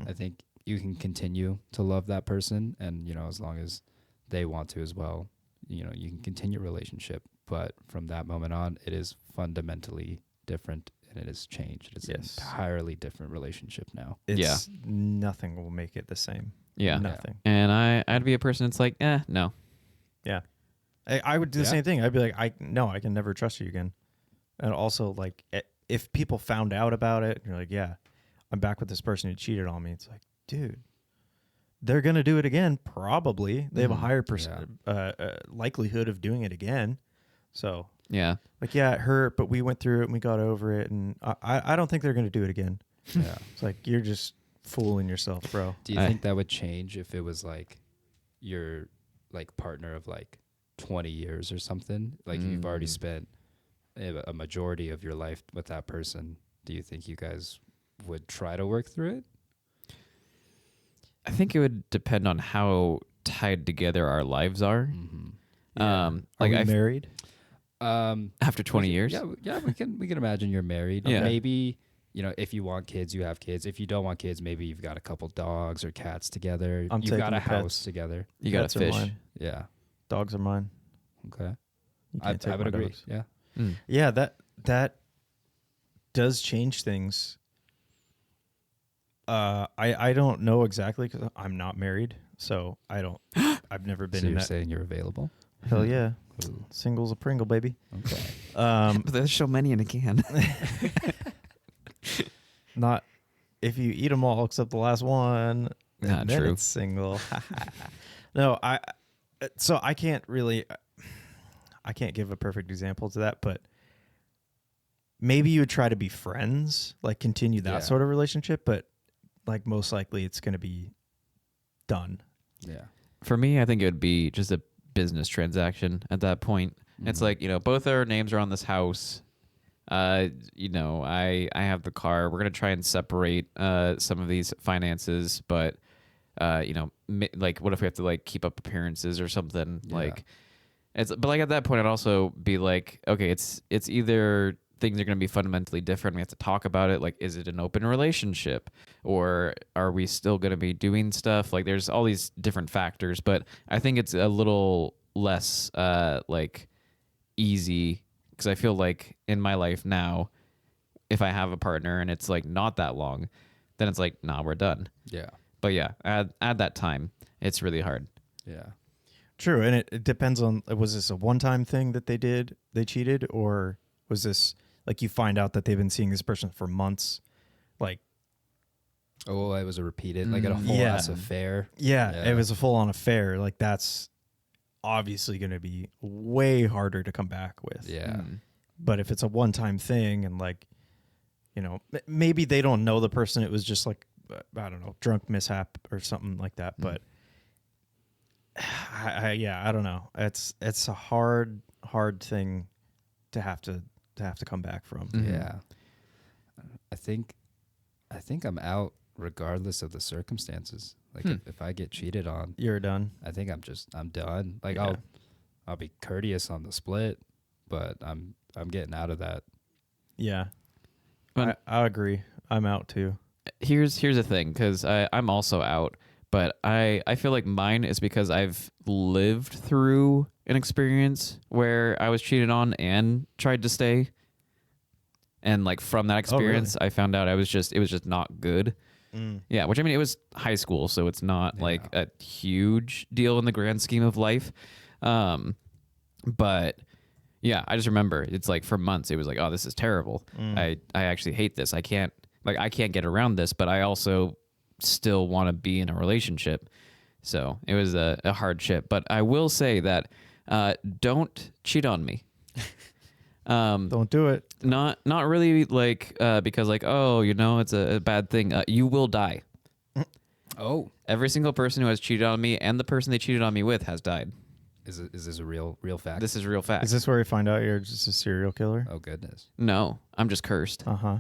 I think you can continue to love that person, and as long as they want to as well, you can continue a relationship, but from that moment on it is fundamentally different and it has changed. It's an entirely different relationship now. Nothing will make it the same. Yeah. Nothing. And I'd be a person that's like, no. Yeah. I would do the same thing. I'd be like, I can never trust you again. And also, like, if people found out about it, and you're like, yeah, I'm back with this person who cheated on me. It's like, dude, they're going to do it again. Probably. They have a higher likelihood of doing it again. So, Yeah. like, yeah, it hurt, but we went through it and we got over it. And I don't think they're going to do it again. Yeah. It's like, you're just fooling yourself, bro. Do you think that would change if it was like your like partner of like 20 years or something? Like you've already spent a majority of your life with that person. Do you think you guys would try to work through it? I think it would depend on how tied together our lives are. Mm-hmm. Are we married? After 20 years? Yeah, we can imagine you're married. Yeah. Maybe you know, if you want kids, you have kids. If you don't want kids, maybe you've got a couple dogs or cats together. I'm You've got taking a the house pets. together. You got Pets a are fish. mine. Yeah. Dogs are mine. Okay. You I can't take would my agree. dogs. Yeah. Mm. Yeah, that does change things. I don't know exactly because I'm not married, so I don't. I've never been So in you're that. saying you're available? Hell yeah, Ooh, singles a Pringle, baby. okay. But there's so many in a can. Not if you eat them all except the last one. Not and then true. it's single. No, so I can't really. I can't give a perfect example to that, but maybe you would try to be friends, like continue that Yeah. sort of relationship, but like most likely it's going to be done. Yeah. For me, I think it would be just a business transaction at that point. It's like, both our names are on this house. I have the car. We're going to try and separate some of these finances, but like what if we have to like keep up appearances or something? Yeah. Like but like at that point I'd also be like, okay, it's either things are going to be fundamentally different. We have to talk about it. Like, is it an open relationship, or are we still going to be doing stuff? Like, there's all these different factors, but I think it's a little less like easy, because I feel like in my life now, if I have a partner and it's like not that long, then it's like, nah, we're done. Yeah. But yeah, at that time, it's really hard. Yeah. True, and it depends on, was this a one-time thing that they cheated, or was this like you find out that they've been seeing this person for months, like Oh, it was a repeated, like a whole Yeah. ass affair. yeah, Yeah. it was a full-on affair. Like that's obviously going to be way harder to come back with. Yeah. Mm. But if it's a one-time thing and like, maybe they don't know the person, it was just like I don't know, drunk mishap or something like that. But I don't know. It's a hard thing to have to come back from. Mhm. Yeah. I think I'm out regardless of the circumstances. Like if I get cheated on, You're done. I think I'm done. Like Yeah. I'll be courteous on the split, but I'm getting out of that. Yeah. But- I agree. I'm out too. Here's the thing, because I'm also out, but I feel like mine is because I've lived through an experience where I was cheated on and tried to stay, and like from that experience, I found out it was just not good. Yeah, which I mean, it was high school, so it's not like a huge deal in the grand scheme of life. But yeah, I just remember it's like for months it was like, oh, this is terrible. I actually hate this. I can't get around this, but I also still want to be in a relationship. So it was a hardship. But I will say that don't cheat on me. Don't do it. Not really like because like, oh, it's a bad thing. You will die. Oh, Every single person who has cheated on me and the person they cheated on me with has died. is this a real fact? This is real fact. Is this where you find out you're just a serial killer? Oh goodness. No, I'm just cursed. Uh-huh.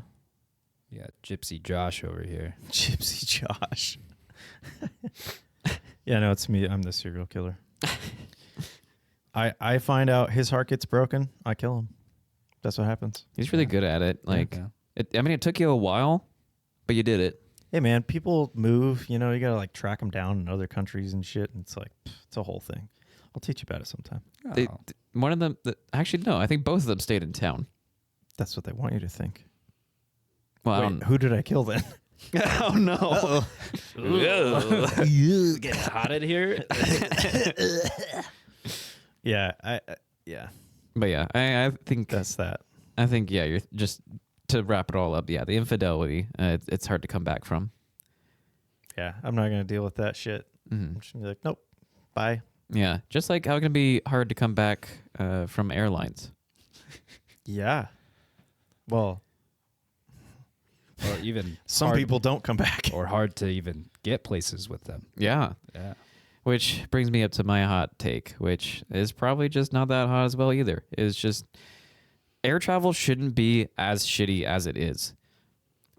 You got Gypsy Josh over here. Gypsy Josh. Yeah, no, it's me. I'm the serial killer. I find out his heart gets broken. I kill him. That's what happens. He's really good at it. Like, Yeah. it took you a while, but you did it. Hey, man, people move. You got to like track them down in other countries and shit. And it's like, it's a whole thing. I'll teach you about it sometime. Oh. One of them, actually, no, I think both of them stayed in town. That's what they want you to think. Well, I Wait, don't. who did I kill then? Oh no! Get hot in here. Yeah, yeah, But yeah, I think that's that. yeah, you're just to wrap it all up. Yeah, the infidelity, it's hard to come back from. Yeah, I'm not gonna deal with that shit. Mhm. I'm just gonna be like, nope, bye. Yeah, just like how it can be hard to come back from airlines. Yeah. Well, Or even some hard, people don't come back. or hard to even get places with them. Yeah, Yeah. which brings me up to my hot take, which is probably just not that hot as well either. Is just air travel shouldn't be as shitty as it is.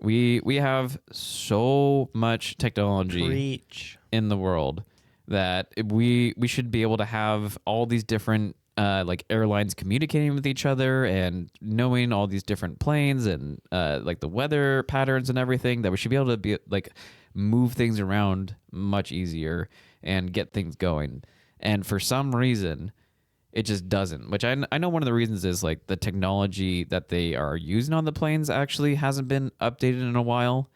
We have so much technology Preach. in the world that we should be able to have all these different like airlines communicating with each other and knowing all these different planes and like the weather patterns and everything, that we should be able to be like move things around much easier and get things going. And for some reason, it just doesn't, which I know one of the reasons is like the technology that they are using on the planes actually hasn't been updated in a while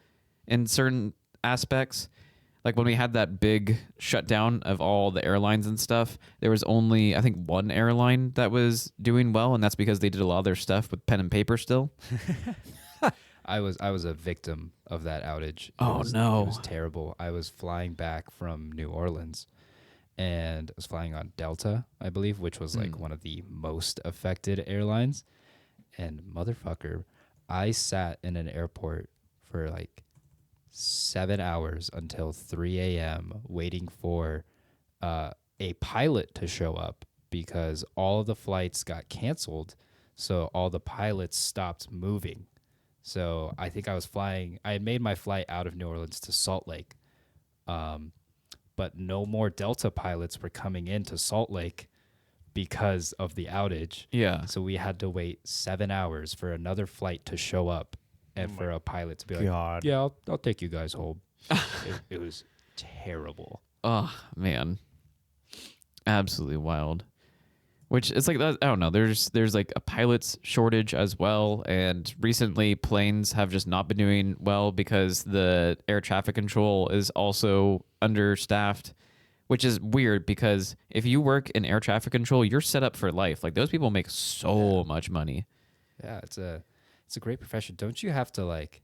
in certain aspects. Like when we had that big shutdown of all the airlines and stuff, there was only, I think, one airline that was doing well, and that's because they did a lot of their stuff with pen and paper still. I was a victim of that outage. Oh, It no. was terrible. I was flying back from New Orleans, and I was flying on Delta, I believe, which was like one of the most affected airlines. And motherfucker, I sat in an airport for like 7 hours until 3 a.m. waiting for a pilot to show up because all of the flights got canceled. So all the pilots stopped moving. So I think I had made my flight out of New Orleans to Salt Lake. But no more Delta pilots were coming into Salt Lake because of the outage. Yeah. So we had to wait 7 hours for another flight to show up and for a pilot to be like, yeah, I'll take you guys home. It was terrible. Oh, man. Absolutely wild. Which it's like, I don't know, there's like a pilot's shortage as well. And recently planes have just not been doing well because the air traffic control is also understaffed, which is weird because if you work in air traffic control, you're set up for life. Like those people make so much money. Yeah, it's a great profession. Don't you have to like,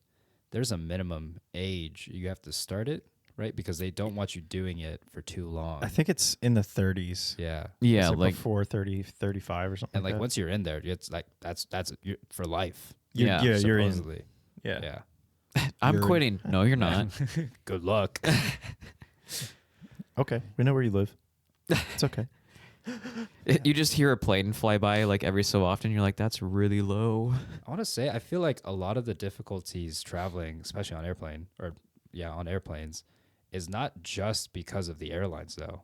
there's a minimum age you have to start it, right? Because they don't want you doing it for too long. I think it's in the 30s. Yeah. Yeah, It's like before 30, 35 or something. And like that. once you're in there, it's like that's for life. Yeah, you're in. Supposedly. Yeah. I'm you're- quitting. No, you're not. Good luck. Okay, we know where you live. It's okay. You just hear a plane fly by like every so often. You're like, that's really low. I want to say, I feel like a lot of the difficulties traveling, especially on on airplanes, is not just because of the airlines, though.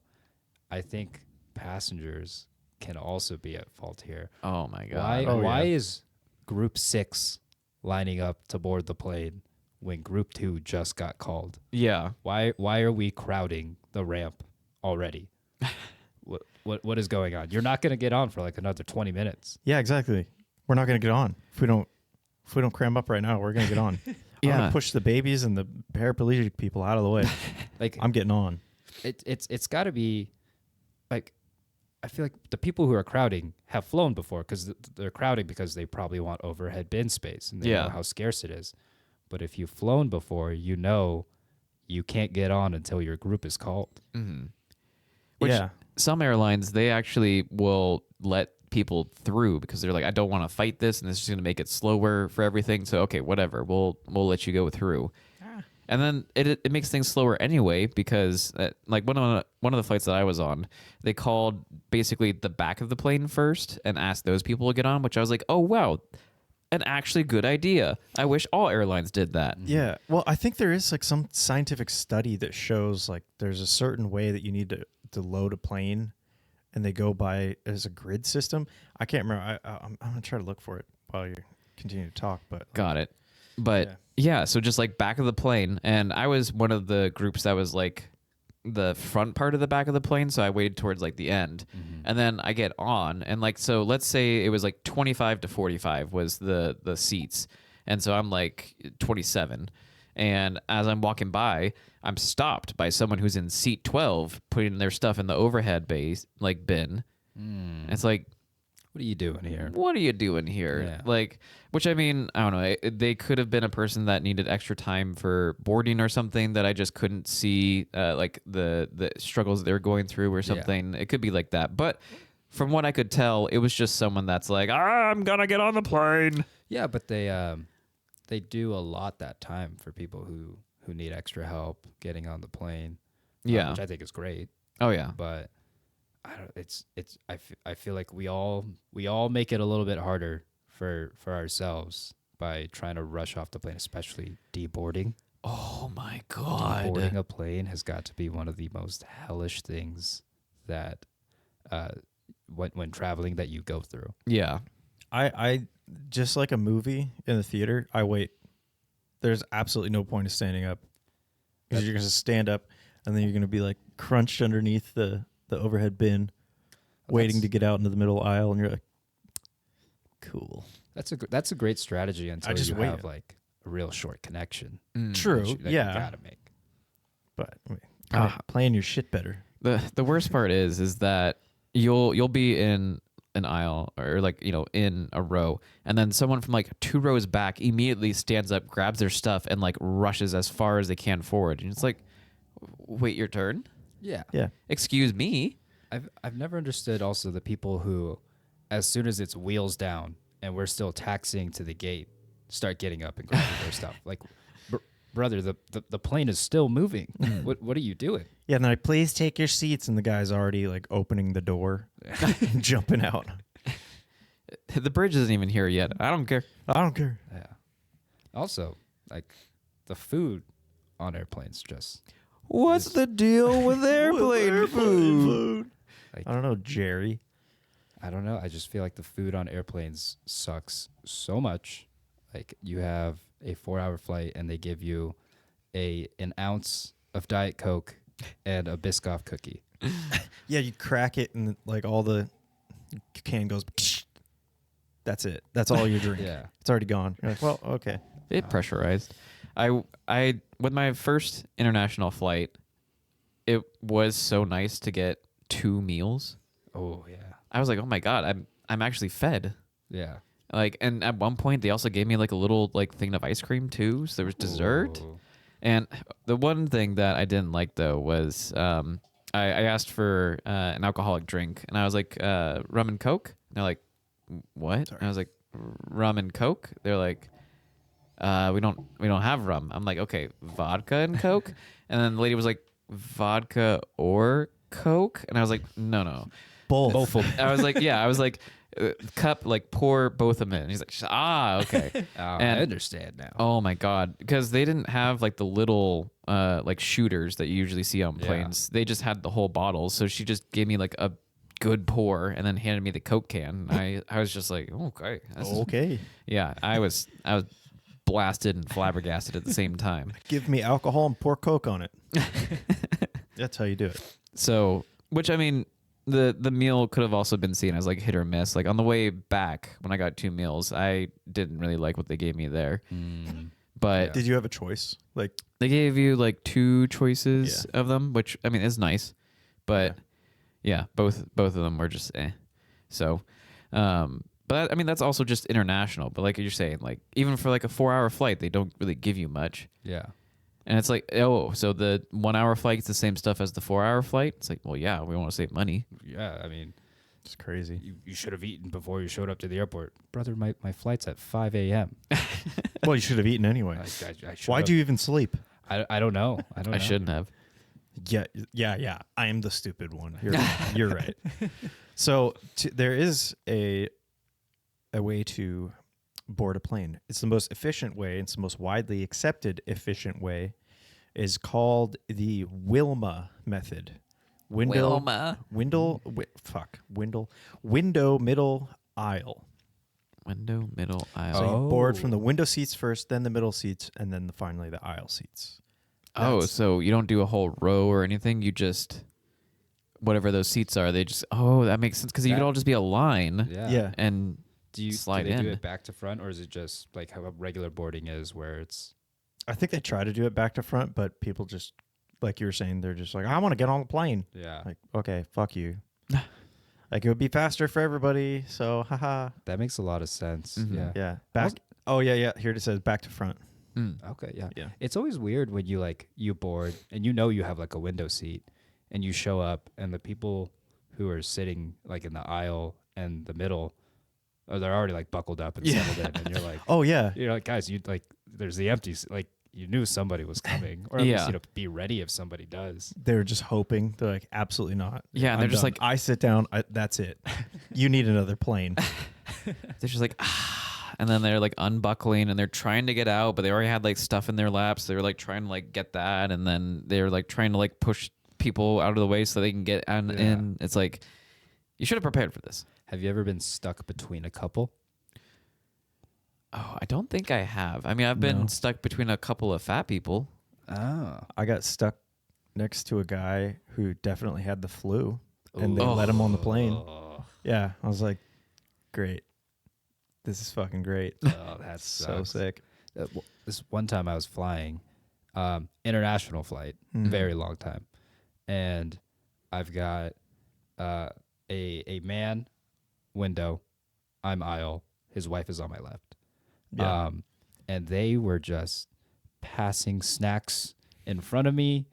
I think passengers can also be at fault here. Oh my god. Why is Group 6 lining up to board the plane when Group 2 just got called? Yeah. Why are we crowding the ramp already? What is going on? You're not going to get on for like another 20 minutes. Yeah, exactly. We're not going to get on if we don't cram up right now. We're going to get on. I'm Yeah. gonna push the babies and the paraplegic people out of the way. Like I'm getting on. it's got to be like, I feel like the people who are crowding have flown before because they're crowding because they probably want overhead bin space and they know how scarce it is. But if you've flown before, you know you can't get on until your group is called. Mm-hmm. Which Yeah. some airlines, they actually will let people through because they're like, I don't want to fight this, and this is going to make it slower for everything. So okay, whatever, we'll let you go through. And then it makes things slower anyway because like one of the flights that I was on, they called basically the back of the plane first and asked those people to get on, which I was like, oh wow, an actually good idea. I wish all airlines did that. Yeah. Well, I think there is like some scientific study that shows like there's a certain way that you need to load a plane, and they go by as a grid system. I can't remember. I'm gonna try to look for it while you continue to talk. But Got it. But yeah, so just like back of the plane, and I was one of the groups that was like the front part of the back of the plane, so I waited towards like the end. And then I get on, and like, so let's say it was like 25 to 45 was the seats, and so I'm like 27, and as I'm walking by, I'm stopped by someone who's in seat 12 putting their stuff in the overhead base like bin. It's like, What are you doing here? what are you doing here? Yeah. Like, which I mean, I don't know. They could have been a person that needed extra time for boarding or something that I just couldn't see, like the struggles they're going through or something. It could be like that. But from what I could tell, it was just someone that's like, I'm gonna get on the plane. Yeah, but they do a lot that time for people who need extra help getting on the plane. Yeah. Which I think is great. Oh yeah. But I feel like we all make it a little bit harder for ourselves by trying to rush off the plane, especially deboarding. Oh my god. Deboarding a plane has got to be one of the most hellish things that when traveling that you go through. Yeah. I just like a movie in the theater, I wait. There's absolutely no point of standing up because you're going to stand up and then you're going to be like crunched underneath the overhead bin, waiting to get out into the middle aisle, and you're like, cool. That's a great strategy until just you wait. have like a real short connection. True, that yeah. you gotta make. But playing your shit better. The worst part is that you'll be in an aisle or like, in a row, and then someone from like 2 rows back immediately stands up, grabs their stuff, and like rushes as far as they can forward. And it's like, wait, your turn? Yeah. Yeah. Excuse me? I've never understood also the people who, as soon as it's wheels down and we're still taxiing to the gate, start getting up and grabbing their stuff. Like, brother, the plane is still moving. What are you doing? Yeah, and then like, please take your seats, and the guy's already like opening the door, jumping out. The bridge isn't even here yet. I don't care. I don't care. Yeah. Also, like the food on airplanes just What's the deal with airplane food? like I don't know, Jerry. I don't know. I just feel like the food on airplanes sucks so much. Like you have a 4-hour flight and they give you an ounce of Diet Coke and a Biscoff cookie. Yeah, you crack it and like all the can goes. That's it. That's all you drink. Yeah. It's already gone. You're like, well, okay. It pressurized. I with my first international flight, it was so nice to get 2 meals. Oh yeah. I was like, oh my God, I'm actually fed. Yeah. Like, and at one point they also gave me like a little like thing of ice cream too. So there was dessert. Ooh. And the one thing that I didn't like though was I asked for an alcoholic drink, and I was like, rum and Coke. And they're like, what? And I was like, rum and Coke. They're like, we don't have rum. I'm like, okay, vodka and Coke. And then the lady was like, vodka or Coke. And I was like, no. Both. Both of them. I was like, yeah. I was like, cup, like pour both of them in. And he's like, okay. I And- understand now. Oh my God, because they didn't have like the little like shooters that you usually see on Yeah. planes. They just had the whole bottle. So she just gave me like a good pour and then handed me the Coke can. I was just like, okay, this is- Okay. yeah. I was blasted and flabbergasted at the same time. Give me alcohol and pour Coke on it. That's how you do it. So, which I mean, the meal could have also been seen as like hit or miss. Like on the way back when I got 2 meals, I didn't really like what they gave me there. But Did you have a choice? Like, they gave you like 2 choices of them, which I mean is nice, but yeah, both of them were just eh. So, but I mean that's also just international. But like you're saying, like even for like a 4-hour flight, they don't really give you much. Yeah. And it's like, oh, so the 1-hour flight gets the same stuff as the 4-hour flight? It's like, well, yeah, we want to save money. Yeah. I mean, it's crazy. you should have eaten before you showed up to the airport. Brother, my flight's at 5 a.m. Well, you should have eaten anyway. I should Why'd you even sleep? I don't know. I shouldn't have. Yeah. I am the stupid one. You're right. So there is a way to board a plane. It's the most efficient way. It's the most widely accepted efficient way. Is called the Wilma method. Window middle aisle. Window, middle, aisle. So you board from the window seats first, then the middle seats, and then finally the aisle seats. Oh, so you don't do a whole row or anything. You just whatever those seats are. They just that makes sense because you could all just be a line. Yeah. And Do slide they in. do it back to front, or is it just like how regular boarding is, where it's? I think they try to do it back to front, but people just, like you were saying, they're just like, I want to get on the plane. Yeah. Like, okay, fuck you. Like, it would be faster for everybody, so haha. That makes a lot of sense. Mhm. Yeah. Yeah. Back. Oh, yeah. Here it says back to front. Okay. Yeah. Yeah. It's always weird when you board and you have like a window seat, and you show up and the people who are sitting like in the aisle and the middle, they're already like buckled up and settled in, and you're like, Oh, yeah. you're like, guys, you like, there's the empty, like you knew somebody was coming, or at Yeah. least be ready if somebody does. They're just hoping. They're like, absolutely not. Yeah, and I'm they're just done. like- I sit down. That's it. You need another plane. they're just like and then they're like unbuckling and they're trying to get out, but they already had like stuff in their laps. They were like trying to like get that, and then they're like trying to like push people out of the way so they can get in. It's like You should have prepared for this. Have you ever been stuck between a couple? Oh, I don't think I have. I mean, I've been No. stuck between a couple of fat people. Oh. I got stuck next to a guy who definitely had the flu, and they let him on the plane. Oh, Yeah, I was like, great. This is fucking great. that's So sick. This one time I was flying, international flight, Mhm. very long time, and I've got a man window, I'm aisle, his wife is on my left. Yeah. And they were just passing snacks in front of me,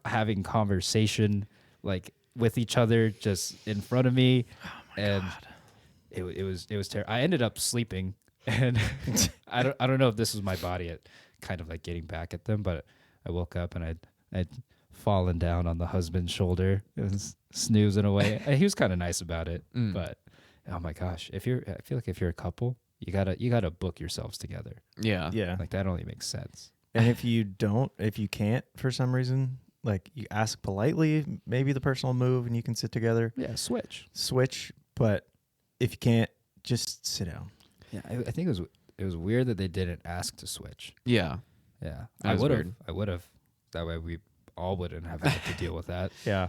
having conversation like with each other just in front of me. And it was terrible. I ended up sleeping, and I don't know if this was my body at kind of like getting back at them, but I woke up and I'd fallen down on the husband's shoulder. It was snoozing away. He was kind of nice about it, but oh my gosh, I feel like if you're a couple, you gotta book yourselves together. Yeah. Yeah. Like that only makes sense. And if you can't for some reason, like you ask politely, maybe the person will move and you can sit together. Yeah, switch. But if you can't, just sit down. Yeah, I think it was weird that they didn't ask to switch. Yeah. Yeah, That was weird. I would have. That way we all wouldn't have had to deal with that. Yeah.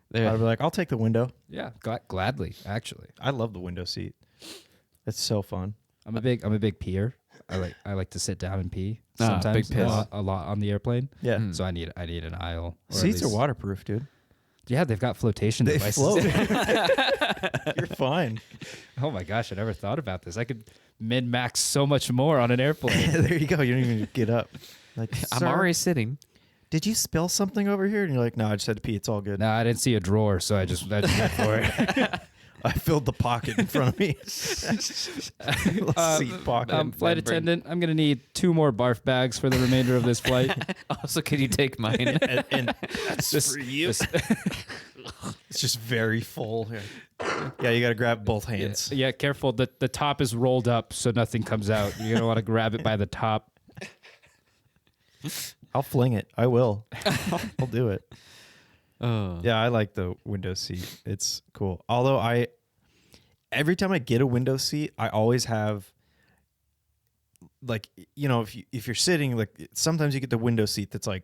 There- I'd be like, I'll take the window. Yeah, gladly. Actually, I love the window seat. It's so fun. I'm a big peer. I like to sit down and pee. Ah, Sometimes big piss. a lot on the airplane. Yeah. Mm. So I need an aisle. Or at Seats are least- waterproof, dude. Yeah, they've got flotation They devices. float. You're fine. Oh my gosh, I never thought about this. I could min max so much more on an airplane. There you go. You don't even get up. Like, I'm "Sir, already sitting. Did you spill something over here? And you're like, no, I just had to pee. It's all good. No, I didn't see a drawer, so I just went for it. I filled the pocket in front of me. Seat pocket. Flight attendant, I'm gonna need 2 more barf bags for the remainder of this flight. Also, can you take mine? and that's for you. It's just very full. Yeah, you got to grab both hands. Yeah, careful. The top is rolled up so nothing comes out. You're gonna want to grab it by the top. I'll fling it. I will. I'll do it. Oh. Yeah, I like the window seat. It's cool. Although every time I get a window seat, I always have, like, you know, if you're sitting, like, sometimes you get the window seat that's like,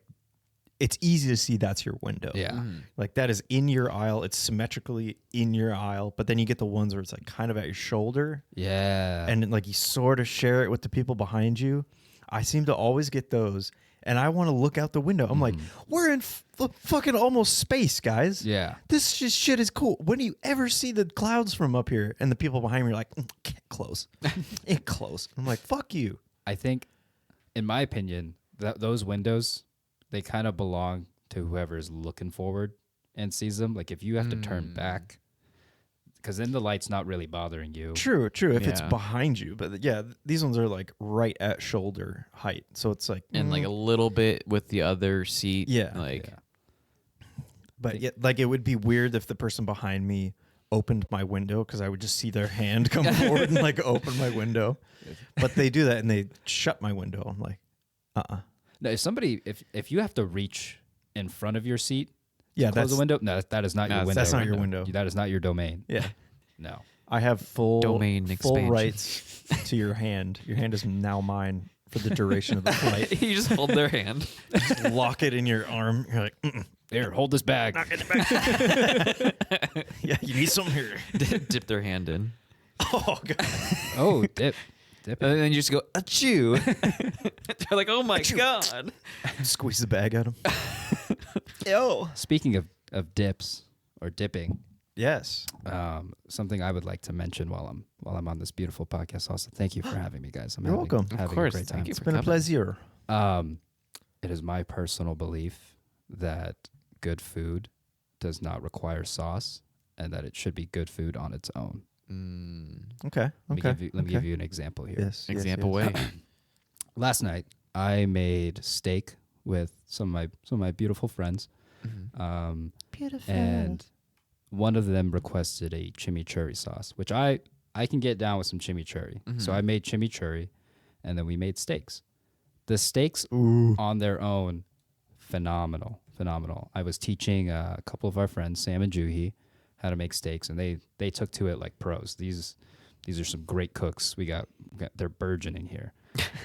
it's easy to see that's your window. Yeah. Like that is in your aisle. It's symmetrically in your aisle. But then you get the ones where it's like kind of at your shoulder. Yeah. And like you sort of share it with the people behind you. I seem to always get those. And I want to look out the window. I'm like, we're in fucking almost space, guys. Yeah. This shit is cool. When do you ever see the clouds from up here? And the people behind me are like, get close. Get close. I'm like, fuck you. I think, in my opinion, those windows, they kind of belong to whoever is looking forward and sees them. Like if you have to turn back, because then the light's not really bothering you. True. If it's Yeah. behind you. But yeah, these ones are like right at shoulder height. So it's like, And like a little bit with the other seat. Yeah. Like, Yeah. but yeah, like it would be weird if the person behind me opened my window because I would just see their hand come forward and like open my window. But they do that and they shut my window. I'm like, No, if you have to reach in front of your seat, yeah, close the window. No, that is not your window. that's not your window. That is not your domain. Yeah. No. I have full Domain expansion. rights to your hand. Your hand is now mine for the duration of the flight. you just hold their hand. Just lock it in your arm. You're like, Here, hold this bag. yeah, you need something here. Dip their hand in. Oh god. Oh, dip it. And then you just go, achoo. They're like, oh my God. Squeeze the bag at him. Ew. Speaking of dips or dipping, Yes. something I would like to mention while I'm on this beautiful podcast. Also, thank you for having me, guys. You're welcome. Having Of course. a great time. Thank you It's for been a coming. pleasure. It is my personal belief that good food does not require sauce, and that it should be good food on its own. Okay. Let me give you an example here. Yes. Example way. Last night, I made steak with some of my beautiful friends. Beautiful. And one of them requested a chimichurri sauce, which I can get down with some chimichurri. So I made chimichurri, and then we made steaks. The steaks on their own, phenomenal. I was teaching a couple of our friends, Sam and Juhi, how to make steaks, and they took to it like pros. These are some great cooks. They're burgeoning here.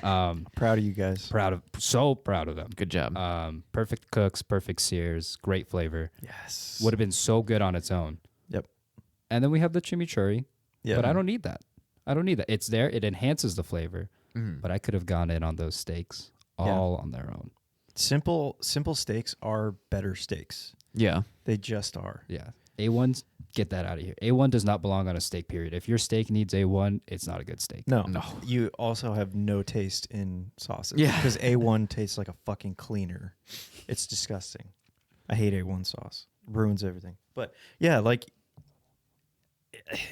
Proud of you guys. So proud of them. Good job. Perfect cooks, perfect sears, great flavor. Yes. Would have been so good on its own. Yep. And then we have the chimichurri. Yeah. But I don't need that. It's there. It enhances the flavor. But I could have gone in on those steaks all on their own. Simple steaks are better steaks. Yeah. They just are. Yeah. A1s, get that out of here. A1 does not belong on a steak, period. If your steak needs A1, it's not a good steak. No. No. You also have no taste in sauces. Yeah. Because A1 tastes like a fucking cleaner. It's disgusting. I hate A1 sauce. Ruins everything. But yeah, like,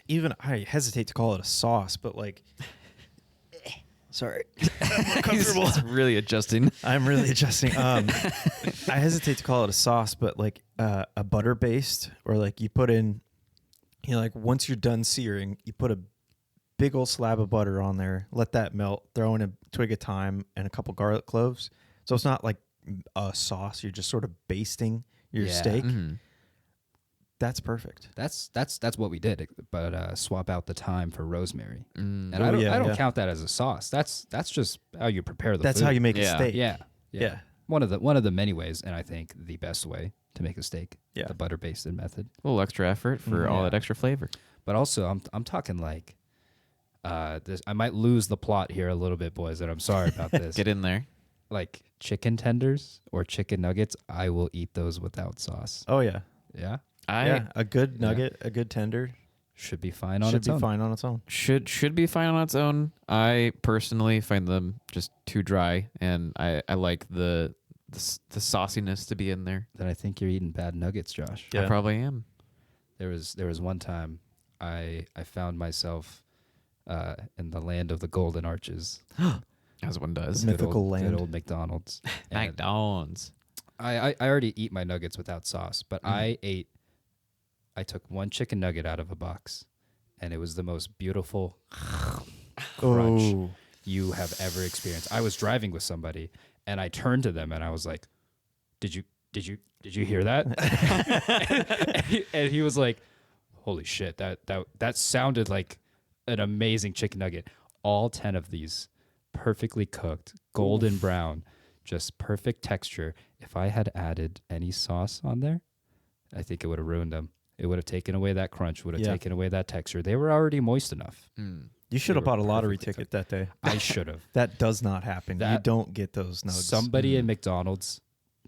even I hesitate to call it a sauce, but like, sorry. Comfortable. He's really adjusting. I'm really adjusting. I hesitate to call it a sauce, but like a butter based, or like you put in, like once you're done searing, you put a big old slab of butter on there, let that melt, throw in a twig of thyme and a couple garlic cloves. So it's not like a sauce. You're just sort of basting your steak. Mm-hmm. That's perfect. That's what we did, but swap out the thyme for rosemary. And I don't count that as a sauce. That's just how you prepare the food. That's how you make a steak. Yeah. One of the many ways, and I think the best way to make a steak. Yeah. The butter basted method. A little extra effort for all that extra flavor. But also, I'm talking like this. I might lose the plot here a little bit, boys, and I'm sorry about this. Get in there. Like chicken tenders or chicken nuggets, I will eat those without sauce. Oh yeah. Yeah. A good nugget, a good tender should be fine on should its be own. fine on its own. Should be fine on its own. I personally find them just too dry, and I like the sauciness to be in there. Then I think you're eating bad nuggets, Josh. I probably am. There was one time I found myself in the land of the Golden Arches. As one does. Mythical land. Good old McDonald's. And McDonald's. I already eat my nuggets without sauce, but I took one chicken nugget out of a box, and it was the most beautiful crunch you have ever experienced. I was driving with somebody, and I turned to them, and I was like, "Did you hear that?" and he was like, "Holy shit! That sounded like an amazing chicken nugget." All 10 of these, perfectly cooked, golden brown, just perfect texture. If I had added any sauce on there, I think it would have ruined them. It would have taken away that crunch, would have taken away that texture. They were already moist enough. You should have They were bought a lottery perfectly ticket that day. I should have. That does not happen. You don't get those nuggets. Somebody at McDonald's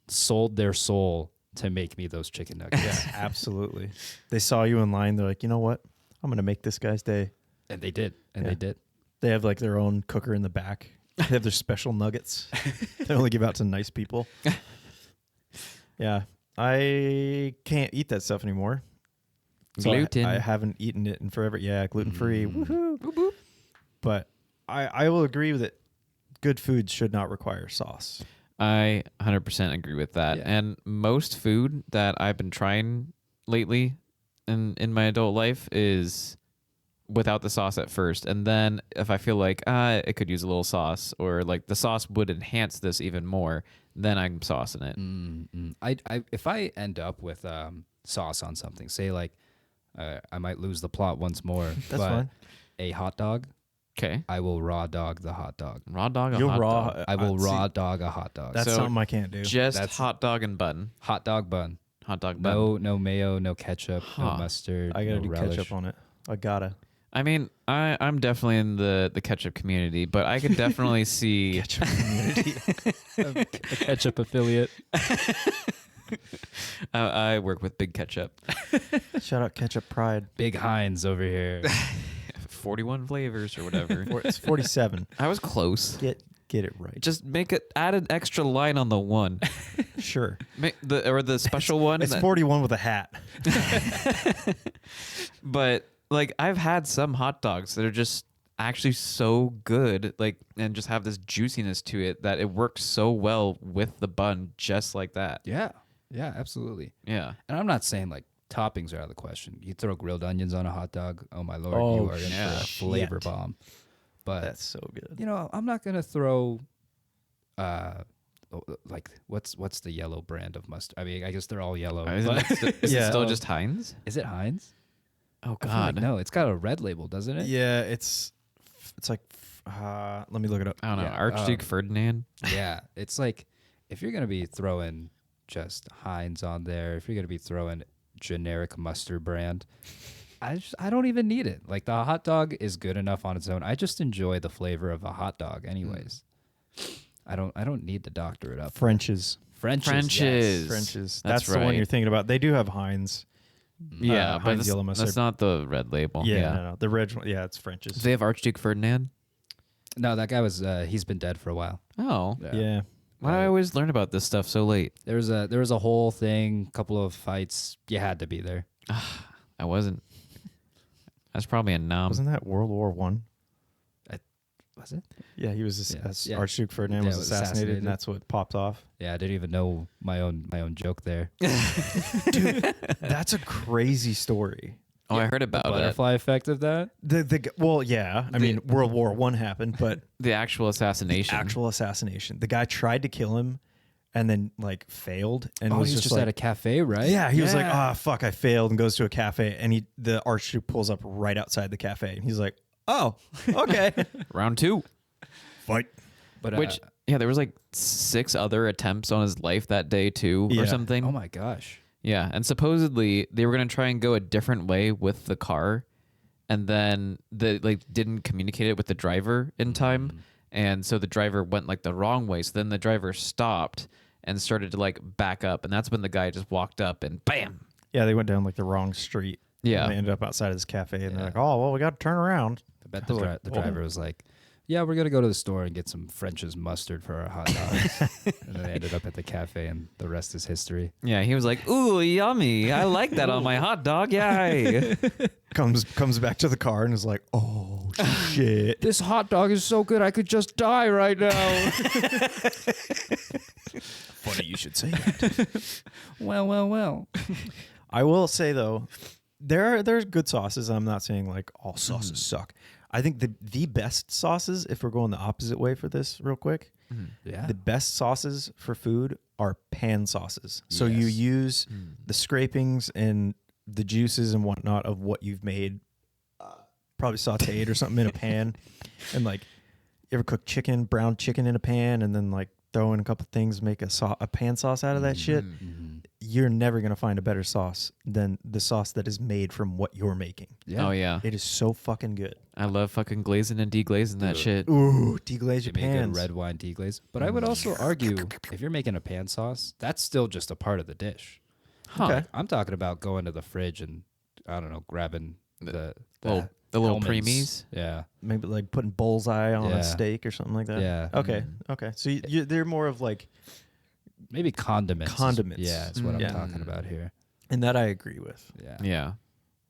sold their soul to make me those chicken nuggets. Yeah, absolutely. They saw you in line. They're like, you know what? I'm going to make this guy's day. And they did. They did. They have like their own cooker in the back. They have their special nuggets. They only give out to nice people. Yeah. I can't eat that stuff anymore. So Gluten. I haven't eaten it in forever. Yeah, gluten-free. Woohoo. Boop, boop. But I will agree with it. Good foods should not require sauce. I 100% agree with that. Yeah. And most food that I've been trying lately in my adult life is without the sauce at first. And then if I feel like it could use a little sauce, or like the sauce would enhance this even more, then I'm saucing it. If I end up with sauce on something, say like I might lose the plot once more. That's but fine. A hot dog, Okay. I will raw dog the hot dog. Raw dog or You'll hot raw. dog? I will see, raw dog a hot dog. That's So something I can't do. Just That's- hot dog and bun. Hot dog bun. Hot dog bun. No mayo, no ketchup, no Huh. mustard. I gotta no do relish. ketchup on it. I gotta. I mean, I'm definitely in the ketchup community, but I could definitely see Ketchup community. A ketchup affiliate. I work with Big Ketchup. Shout out Ketchup Pride. Big Heinz over here. 41 flavors or whatever. It's 47. I was close. Get it right. Just add an extra line on the one. Sure. Make the special one. It's that- 41 with a hat. But like I've had some hot dogs that are just actually so good, like, and just have this juiciness to it that it works so well with the bun, just like that. Yeah, absolutely. Yeah. And I'm not saying like toppings are out of the question. You throw grilled onions on a hot dog, oh my lord, Oh, you are in yeah. for a flavor Shit. bomb. But That's so good. you know, I'm not gonna throw like what's the yellow brand of mustard? I mean, I guess they're all yellow. Is but- it still just Heinz? Is it Heinz? Oh I feel like God. no, it's got a red label, doesn't it? Yeah, it's like let me look it up. I don't know. Yeah, Archduke Ferdinand. Yeah, it's like if you're gonna be throwing just Heinz on there, if you're gonna be throwing generic mustard brand, I don't even need it. Like the hot dog is good enough on its own. I just enjoy the flavor of a hot dog, anyways. I don't need to doctor it up. French's. French's. Yes. French's. That's That's the one right. you're thinking about. They do have Heinz. Yeah, but Heinz yellow that's mustard. not the red label. Yeah, no. The red one. Yeah, it's French's. Do they have Archduke Ferdinand? No, that guy was he's been dead for a while. Oh. yeah. Why do I always learn about this stuff so late? There was a whole thing, couple of fights. You had to be there. I wasn't. That's probably a nom. Wasn't that World War One? Was it? Yeah, he was Yeah. Archduke Ferdinand Yeah, was was assassinated, assassinated. and that's what popped off. Yeah, I didn't even know my own joke there. That's a crazy story. Oh, I heard about it. Butterfly effect of that. Well, yeah. I mean, World War One happened, but The actual assassination. actual assassination. The guy tried to kill him, and then like failed, and Oh, was he's just just like, at a cafe, right? yeah, he was like, fuck, I failed, and goes to a cafe, and the Archduke pulls up right outside the cafe, and he's like, oh, okay, Round 2. fight. But Which, yeah, there was like 6 other attempts on his life that day too, Yeah. or something. oh my gosh. Yeah, and supposedly they were gonna try and go a different way with the car, and then they didn't communicate it with the driver in time, and so the driver went like the wrong way. So then the driver stopped and started to like back up, and that's when the guy just walked up and bam. Yeah, they went down like the wrong street. Yeah. and they ended up outside of this cafe, and they're like, oh, well, we got to turn around. I bet I was like, the "Whoa." driver was like, yeah, we're going to go to the store and get some French's mustard for our hot dogs. And then they ended up at the cafe, and the rest is history. Yeah, he was like, "Ooh, yummy! I like that on my hot dog." Yay! Comes back to the car and is like, oh shit. This hot dog is so good, I could just die right now. Funny you should say that. well. I will say though, there's good sauces. I'm not saying like all sauces suck. I think the best sauces, if we're going the opposite way for this real quick, Yeah. the best sauces for food are pan sauces. So you Yes. use the scrapings and the juices and whatnot of what you've made, probably sauteed or something in a pan, and like you ever cook brown chicken in a pan, and then like throw in a couple things, make a pan sauce out of that shit. You're never gonna find a better sauce than the sauce that is made from what you're making. Yeah. Oh yeah, It is so fucking good. I love fucking glazing and deglazing that shit. Ooh, deglaze your Give me a good pans. red wine deglaze. But I would also argue if you're making a pan sauce, that's still just a part of the dish. Huh. Okay. I'm talking about going to the fridge and, I don't know, grabbing the The little almonds. preemies. Yeah. Maybe like putting bullseye on Yeah. a steak or something like that. Yeah. Okay. Okay. So they're more of like, Maybe condiments. Condiments. Yeah, that's what Yeah. I'm talking about here. and that I agree with. Yeah. Yeah,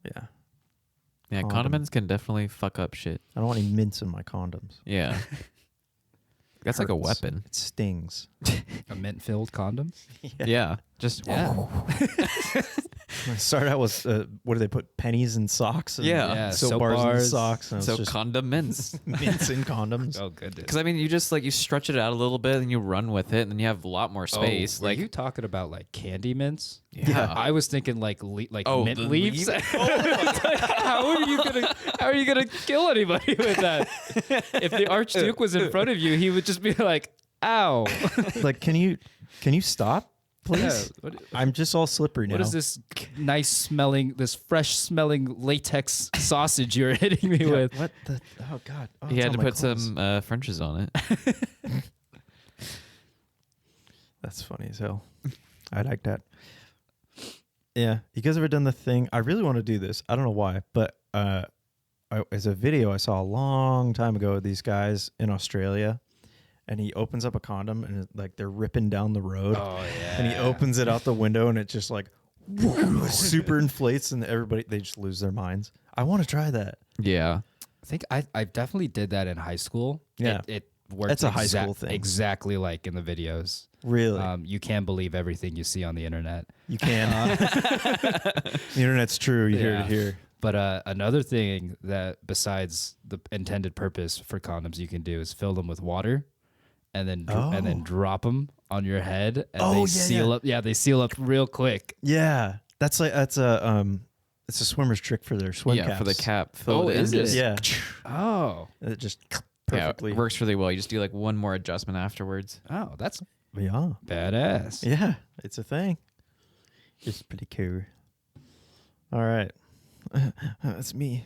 Yeah. yeah. Condom. Condiments can definitely fuck up shit. I don't want any mints in my condoms. Yeah, that's like a Hurts. weapon. It stings. A mint-filled condom? Yeah, just Yeah. I started out with what do they put, pennies in socks? And Yeah. soap, soap bars, in bars. socks. And so it's just condiments. mints in condoms. Oh, goodness. Because I mean, you just like you stretch it out a little bit and you run with it, and then you have a lot more space. Were like you talking about like candy mints? Yeah. I was thinking like Oh, mint the leaves. leaf? How are you gonna kill anybody with that? If the Archduke was in front of you, he would just be like, "Ow!" Like, can you stop, please? Yeah, what- I'm just all slippery now. What is this nice smelling, this fresh smelling latex sausage you're hitting me Yeah, with? what the? Oh God! Oh, he it's had on to my put clothes. some French's on it. That's funny as hell. I like that. Yeah, you guys ever done the thing? I really want to do this. I don't know why, but as a video I saw a long time ago of these guys in Australia, and he opens up a condom and like they're ripping down the road, Oh yeah. and he opens it out the window and it just like super inflates, and they just lose their minds. I want to try that. Yeah. I think I definitely did that in high school. Yeah. It worked. That's a high school thing. Exactly like in the videos. Really, You can't believe everything you see on the internet. you can. The internet's true. You hear it Yeah. here. But another thing that besides the intended purpose for condoms you can do is fill them with water and then drop them on your head, and they Oh, yeah, seal yeah. up. Yeah, they seal up real quick. Yeah, that's a swimmer's trick for their swim caps. for the cap. Fill Oh, it in, is it? just- Yeah, Oh, it just Yeah, perfectly. it works really well. You just do like one more adjustment afterwards. oh, that's Yeah, badass. yeah, it's a thing. It's pretty cool. All right, that's me.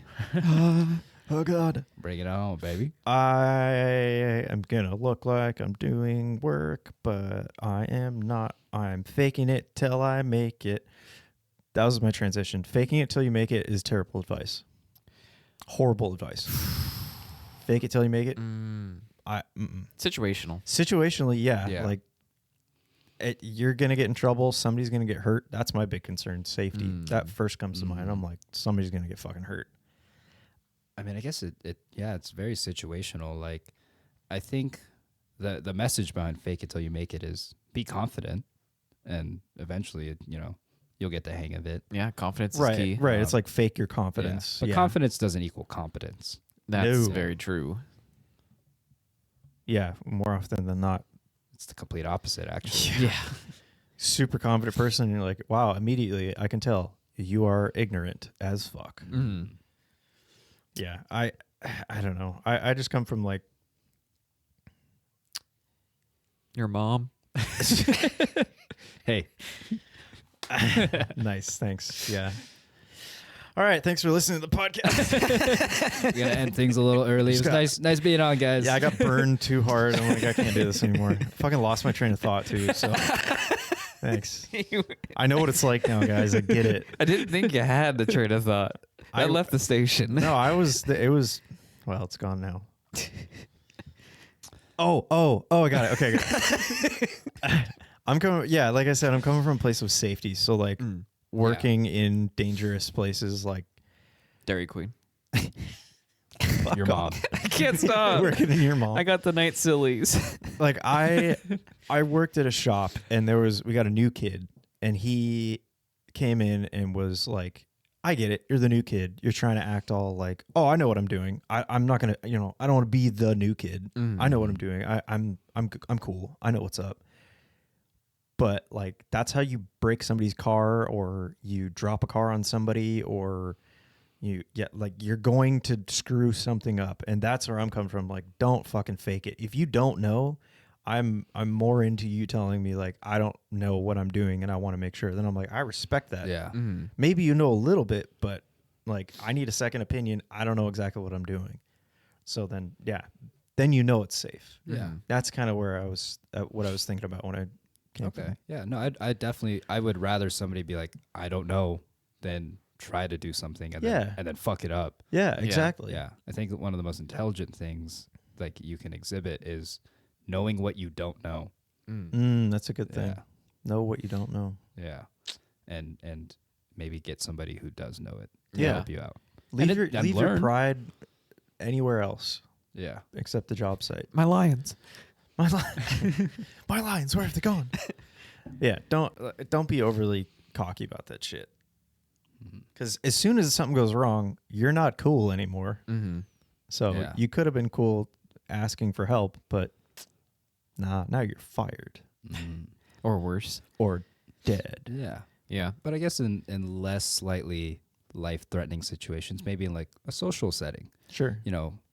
Oh God. Bring it on, baby. I am gonna look like I'm doing work, but I am not. I'm faking it till I make it. That was my transition. Faking it till you make it is terrible advice. Horrible advice. Fake it till you make it. Situational. Situationally, yeah. Yeah. Like you're gonna get in trouble. Somebody's gonna get hurt. That's my big concern. Safety. That first comes to mind. I'm like, somebody's gonna get fucking hurt. I mean, I guess it's very situational. Like, I think the message behind fake it till you make it is be confident, and eventually, you'll get the hang of it. Yeah, confidence is Right. key. Right. It's like fake your Yeah. confidence. But Yeah. confidence doesn't equal competence. That's No. very true. Yeah. More often than not. It's the complete opposite, actually. Yeah. Super confident person, and you're like, wow, immediately I can tell you are ignorant as fuck. Yeah, I don't know. I just come from like Your mom. Hey, nice, thanks. Yeah. All right, thanks for listening to the podcast. we're gonna end things a little early. It was nice being on, guys. Yeah, I got burned too hard. I'm like, I can't do this anymore. Fucking lost my train of thought too. So thanks. I know what it's like now, guys. I get it. I didn't think you had the train of thought. I left the station. No, it was. Well, it's gone now. Oh! I got it. Okay. I'm coming. Yeah, like I said, I'm coming from a place of safety. So like working in dangerous places, like Dairy Queen. Your mom. I can't stop. working in your mom. I got the night sillies. Like I worked at a shop, and we got a new kid, and he came in and was like, I get it. You're the new kid. You're trying to act all like, oh, I know what I'm doing. I'm not gonna, I don't want to be the new kid. I know what I'm doing. I'm cool. I know what's up. But like, that's how you break somebody's car, or you drop a car on somebody, or you're going to screw something up. And that's where I'm coming from. Like, don't fucking fake it. If you don't know, I'm more into you telling me like, I don't know what I'm doing and I want to make sure. Then I'm like, I respect that. Yeah. Maybe you know a little bit, but like, I need a second opinion. I don't know exactly what I'm doing. So then, then you know it's safe. Yeah. That's kind of where what I was thinking about when I came. Okay. Yeah. No, I would rather somebody be like, I don't know, than try to do something and then fuck it up. Yeah, exactly. Yeah. I think that one of the most intelligent things like you can exhibit is knowing what you don't know. That's a good thing. Yeah. Know what you don't know. Yeah. And maybe get somebody who does know it to Yeah. help you out. Leave And your and leave your learn. pride anywhere else Yeah. except the job site. My lions. My my lions, where have they gone? Yeah, don't be overly cocky about that shit. Because as soon as something goes wrong, you're not cool anymore. So Yeah. you could have been cool asking for help, but now you're fired Or worse. or dead. Yeah. Yeah. But I guess in less slightly life-threatening situations, maybe in like a social setting, Sure.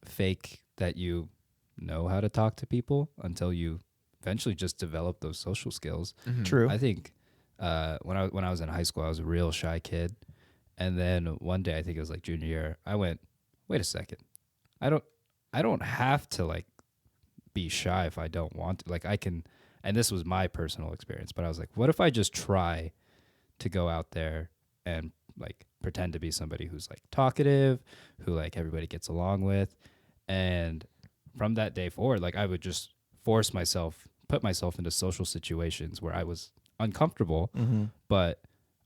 fake that you know how to talk to people until you eventually just develop those social skills. True. I think when I was in high school, I was a real shy kid, and then one day, I think it was like junior year, I went, wait a second, I don't have to like be shy if I don't want to. Like I can, and this was my personal experience, but I was like, what if I just try to go out there and like pretend to be somebody who's like talkative, who like everybody gets along with, and from that day forward, like I would just put myself into social situations where I was uncomfortable, but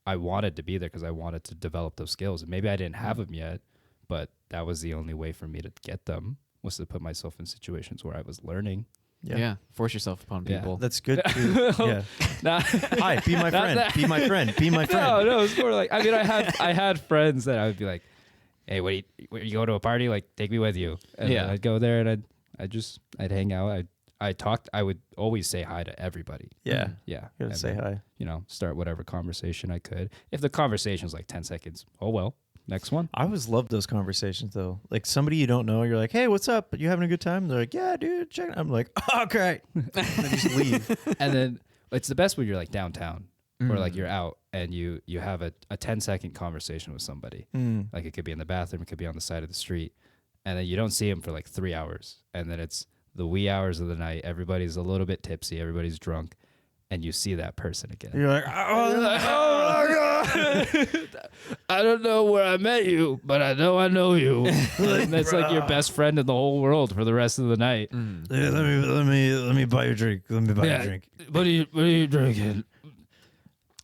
I wanted to be there because I wanted to develop those skills. And maybe I didn't have them yet, but that was the only way for me to get them, was to put myself in situations where I was learning. Yeah. Force yourself upon Yeah. people. That's good too. Yeah. Hi, be my friend. Be my friend. Be my friend. No, it's more like, I mean, I had friends that I would be like, hey, you go to a party? Like, take me with you. And Yeah. then I'd go there and I'd hang out. I would always say hi to everybody. Yeah. Yeah. You gotta And say then, hi. You know, start whatever conversation I could. If the conversation's like 10 seconds, oh well, next one. I always love those conversations though. Like somebody you don't know, you're like, "Hey, what's up? You having a good time?" They're like, "Yeah, dude." Check. I'm like, oh, "Okay," and then just leave. And then it's the best when you're like downtown or like you're out and you have a 10-second conversation with somebody. Like it could be in the bathroom, it could be on the side of the street, and then you don't see them for like 3 hours, and then it's the wee hours of the night. Everybody's a little bit tipsy, everybody's drunk, and you see that person again. You're like, "Oh my god." I don't know where I met you, but I know you. And that's like your best friend in the whole world for the rest of the night. Yeah, let me buy you a drink. Let me buy you a drink. What are you drinking?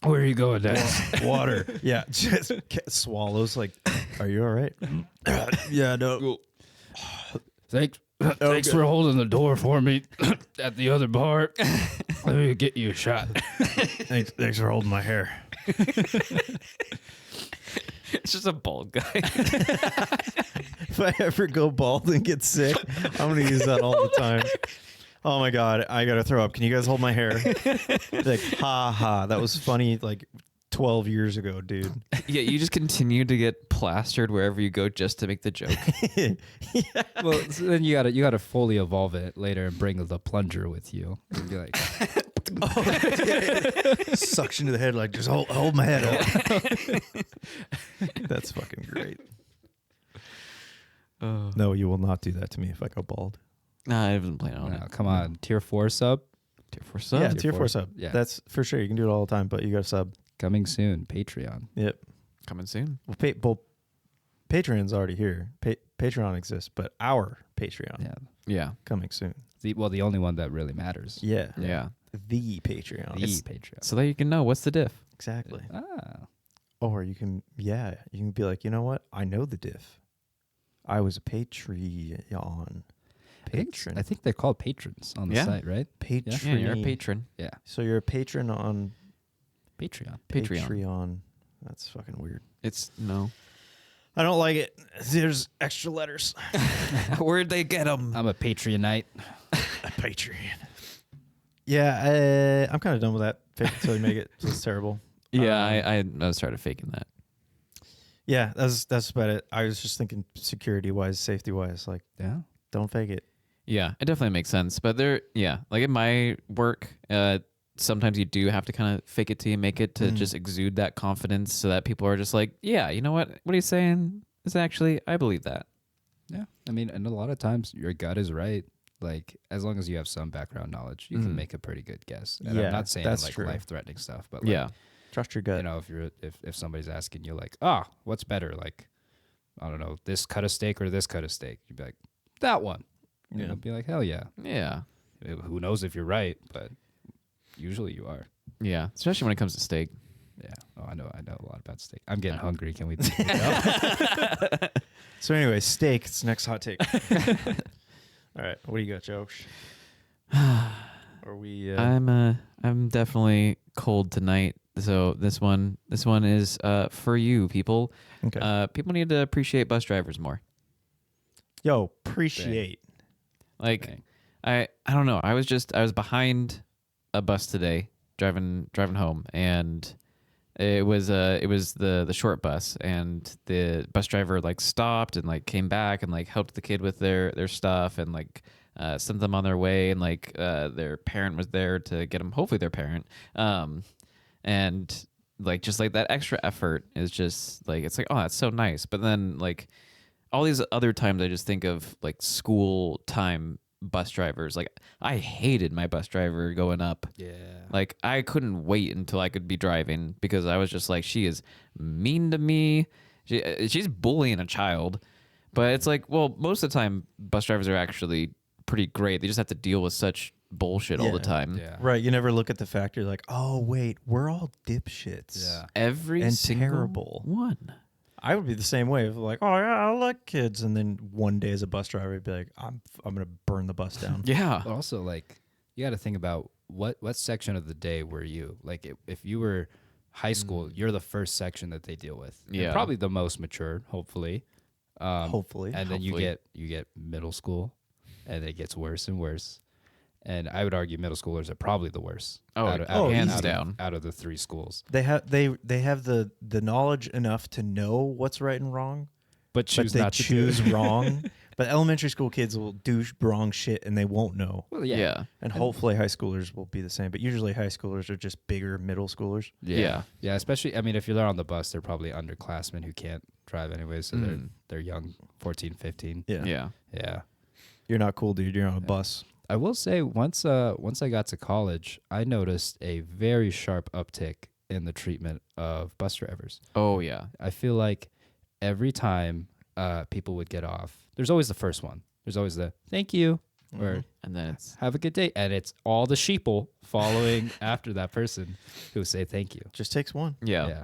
Where are you going next? Water. Yeah, just swallows. Like, are you all right? Yeah, no. Thanks for holding the door for me at the other bar. Let me get you a shot. Thanks for holding my hair. It's just a bald guy. If I ever go bald and get sick, I'm gonna use that all the time. Oh my god, I gotta throw up. Can you guys hold my hair? Like, ha ha, that was funny. Like 12 years ago, dude. Yeah, you just continue to get plastered wherever you go just to make the joke. Well, so then you gotta fully evolve it later and bring the plunger with you. And be like, Suction to the head, like just hold my head up. That's fucking great. No, you will not do that to me if I go bald. Nah, I haven't planned on no, it. come on, tier 4 sub Tier 4 sub. Yeah, Tier tier 4 four. sub. Yeah. That's for sure. You can do it all the time, but you got to sub. coming soon. Patreon. Yep. Coming soon. Well, Patreon's already here. Patreon exists, but our Patreon Yeah. Yeah. coming soon. The only one that really matters. Yeah. Yeah. The Patreon. The Patreon. So that you can know what's the diff. Exactly. Ah. Or you can be like, you know what? I know the diff. I was a Patreon patron. I think they're called patrons on the Yeah. site, right? Patron. Yeah, you're a patron. Yeah. So you're a patron on Patreon. Patreon. Patreon. That's fucking weird. It's no. I don't like it. There's extra letters. Where'd they get them? I'm a Patreonite. A Patreon. Yeah, I'm kind of done with that. Fake it till you make it. It's terrible. Yeah, I was tired of faking that. Yeah, that's about it. I was just thinking security wise, safety wise, like Yeah. don't fake it. Yeah, it definitely makes sense. But like in my work, sometimes you do have to kind of fake it till you make it to just exude that confidence so that people are just like, yeah, you know what? What he's saying is actually, I believe that. Yeah. I mean, and a lot of times your gut is right. Like, as long as you have some background knowledge, you can make a pretty good guess. And Yeah, I'm not saying that's like true. life-threatening stuff, but like, Yeah. Trust your gut. you know, if somebody's asking you like, what's better? Like, I don't know, this cut of steak or this cut of steak? You'd be like, that one. And Yeah. you'll be like, hell yeah. Yeah. Who knows if you're right, but usually you are. Yeah. Especially when it comes to steak. Yeah. Oh, I know a lot about steak. I'm getting hungry. Can we? So anyway, steak. It's the next hot take. All right, what do you got, Josh? Are we? I'm definitely cold tonight. So this one is for you people. Okay. People need to appreciate bus drivers more. Yo, appreciate. Like Dang. I don't know. I was behind a bus today driving home, and it was the short bus, and the bus driver like stopped and like came back and like helped the kid with their stuff and like sent them on their way, and like their parent was there to get them, hopefully their parent, and like just like that extra effort is just like, it's like, oh, that's so nice. But then like all these other times I just think of like school time bus drivers. Like I hated my bus driver going up. Yeah. Like I couldn't wait until I could be driving because I was just like, she is mean to me. She's bullying a child. But it's like, well, most of the time bus drivers are actually pretty great. They just have to deal with such bullshit all the time. Yeah. Right. You never look at the fact. You're like, oh wait, we're all dipshits. Yeah. Every And single terrible. one. I would be the same way. Of like, oh yeah, I like kids, and then one day as a bus driver, I'd be like, I'm gonna burn the bus down. Yeah. But also, like, you got to think about what section of the day were you? Like, if you were high school, you're the first section that they deal with. You're Yeah. probably the most mature, hopefully. Hopefully. And then Hopefully. you get middle school, and it gets worse and worse. And I would argue middle schoolers are probably the worst. Oh, hands down. Out of the 3 schools. They have the knowledge enough to know what's right and wrong, But choose they not to choose do it. wrong. But elementary school kids will do wrong shit and they won't know. Well, Yeah. And hopefully high schoolers will be the same. But usually high schoolers are just bigger middle schoolers. Yeah. Yeah, especially, I mean, if you're there on the bus, they're probably underclassmen who can't drive anyway, so they're young, 14, 15. Yeah. Yeah. You're not cool, dude. You're on a bus. I will say once I got to college, I noticed a very sharp uptick in the treatment of bus drivers. Oh, yeah. I feel like every time people would get off, there's always the first one. There's always the thank you or And then it's have a good day. And it's all the sheeple following after that person who say thank you. Just takes one. yeah.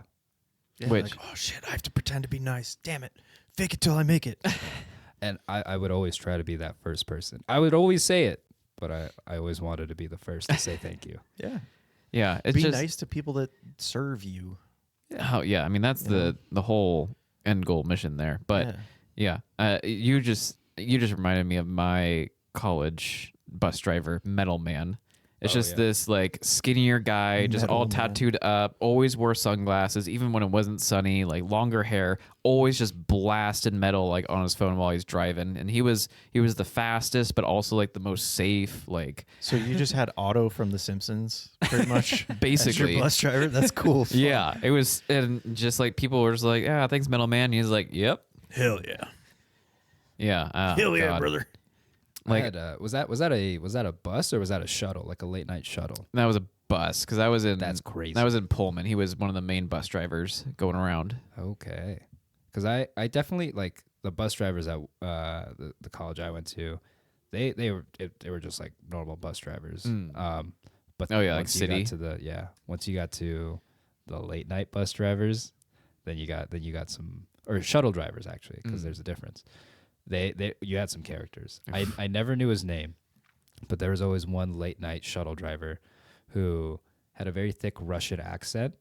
Yeah, Which- like, oh shit, I have to pretend to be nice. Damn it. Fake it till I make it. And I would always try to be that first person. I would always say it, but I always wanted to be the first to say thank you. Yeah. Yeah. It's Be just nice to people that serve you. Oh yeah, I mean that's the whole end goal mission there. But yeah, you just reminded me of my college bus driver, Metal Man. It's just this like skinnier guy, just all Metal Man. tattooed up, always wore sunglasses, even when it wasn't sunny, like longer hair, always just blasted metal like on his phone while he's driving. And he was the fastest, but also like the most safe, like So you just had Otto from The Simpsons, pretty much. As basically. your bus driver. That's cool. Yeah, it was, and just like people were just like, "Yeah, thanks, Metal Man." And he's like, "Yep, Hell yeah. yeah, oh, Hell yeah, God. brother. Like, Like was that a bus or was that a shuttle, like a late night shuttle? that was a bus because I was in. That's crazy. I was in Pullman. He was one of the main bus drivers going around. Okay, because I definitely like the bus drivers at the college I went to. They were just like normal bus drivers. But Oh, yeah, like once you got city? to once you got to the late night bus drivers, then you got some, or shuttle drivers actually, because there's a difference. You had some characters. I never knew his name, but there was always one late night shuttle driver who had a very thick Russian accent,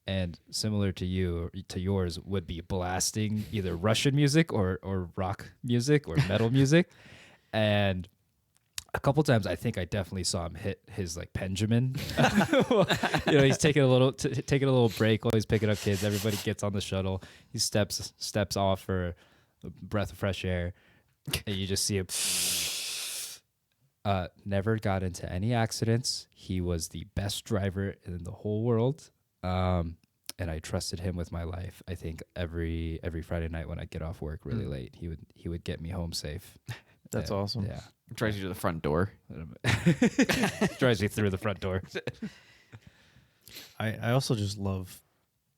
and similar to yours, would be blasting either Russian music or rock music or metal music. And a couple times I think I definitely saw him hit his like Benjamin. He's taking a little break while he's picking up kids. Everybody gets on the shuttle. He steps off for a breath of fresh air, and you just see him. Never got into any accidents. He was the best driver in the whole world, and I trusted him with my life. I think every Friday night when I get off work really late, he would get me home safe. That's awesome. Yeah, Drives you to the front door. drives me through the front door. I also just love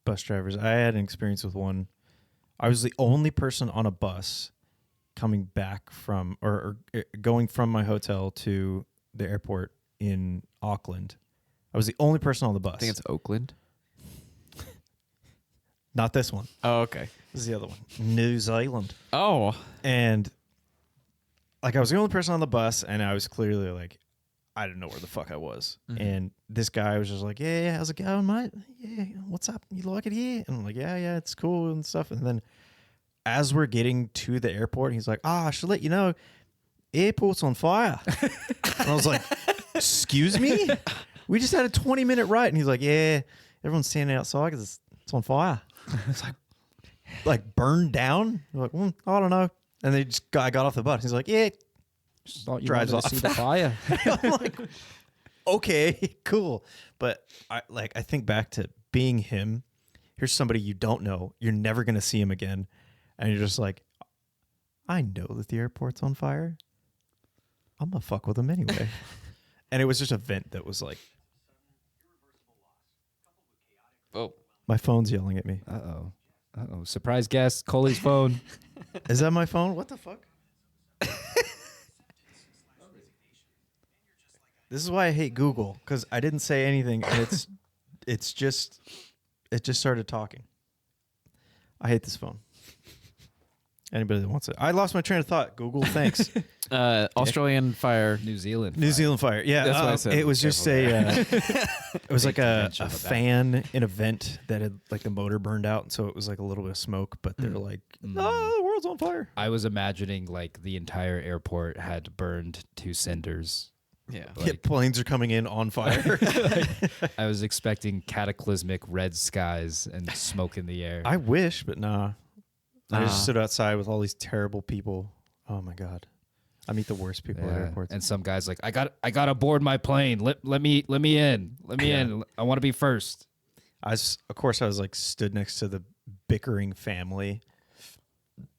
bus drivers. I had an experience with one. I was the only person on a bus coming back from or going from my hotel to the airport in Auckland. I was the only person on the bus. I think it's Oakland. Not this one. Oh, okay. This is the other one. New Zealand. Oh, And like I was the only person on the bus, and I was clearly like, I didn't know where the fuck I was. And this guy was just like, yeah, how's it going, mate? Yeah, what's up? You like it here? And I'm like, yeah, it's cool and stuff. And then as we're getting to the airport, he's like, I should let you know, airport's on fire. And I was like, excuse me? We just had a 20-minute ride. And he's like, yeah, everyone's standing outside because it's on fire. It's like burned down. We're like, I don't know. And they just I got off the bus. He's like, yeah. Just thought you Drives wanted to off. see the fire. I'm like, okay, cool. But I think back to being him. Here's somebody you don't know. You're never gonna see him again, and you're just like, I know that the airport's on fire. I'm gonna fuck with him anyway. And it was just a vent that was like, oh, my phone's yelling at me. Uh-oh. Surprise guest, Coley's phone. Is that my phone? What the fuck? This is why I hate Google, because I didn't say anything, and it just started talking. I hate this phone. Anybody that wants it. I lost my train of thought. Google, thanks. Australian fire. New Zealand. New Zealand fire. Yeah, That's what I said. it was just it was like a dimension of that. fan in a vent that had like the motor burned out, and so it was like a little bit of smoke. But they're like, "Oh, the world's on fire." I was imagining like the entire airport had burned to cinders Yeah. Planes are coming in on fire. I was expecting cataclysmic red skies and smoke in the air. I wish, but nah. I Nah. just stood outside with all these terrible people. Oh my god, I meet the worst people at airports. And some guys like, I got to board my plane. Let me in. Let me in. I want to be first. Of course, I was like stood next to the bickering family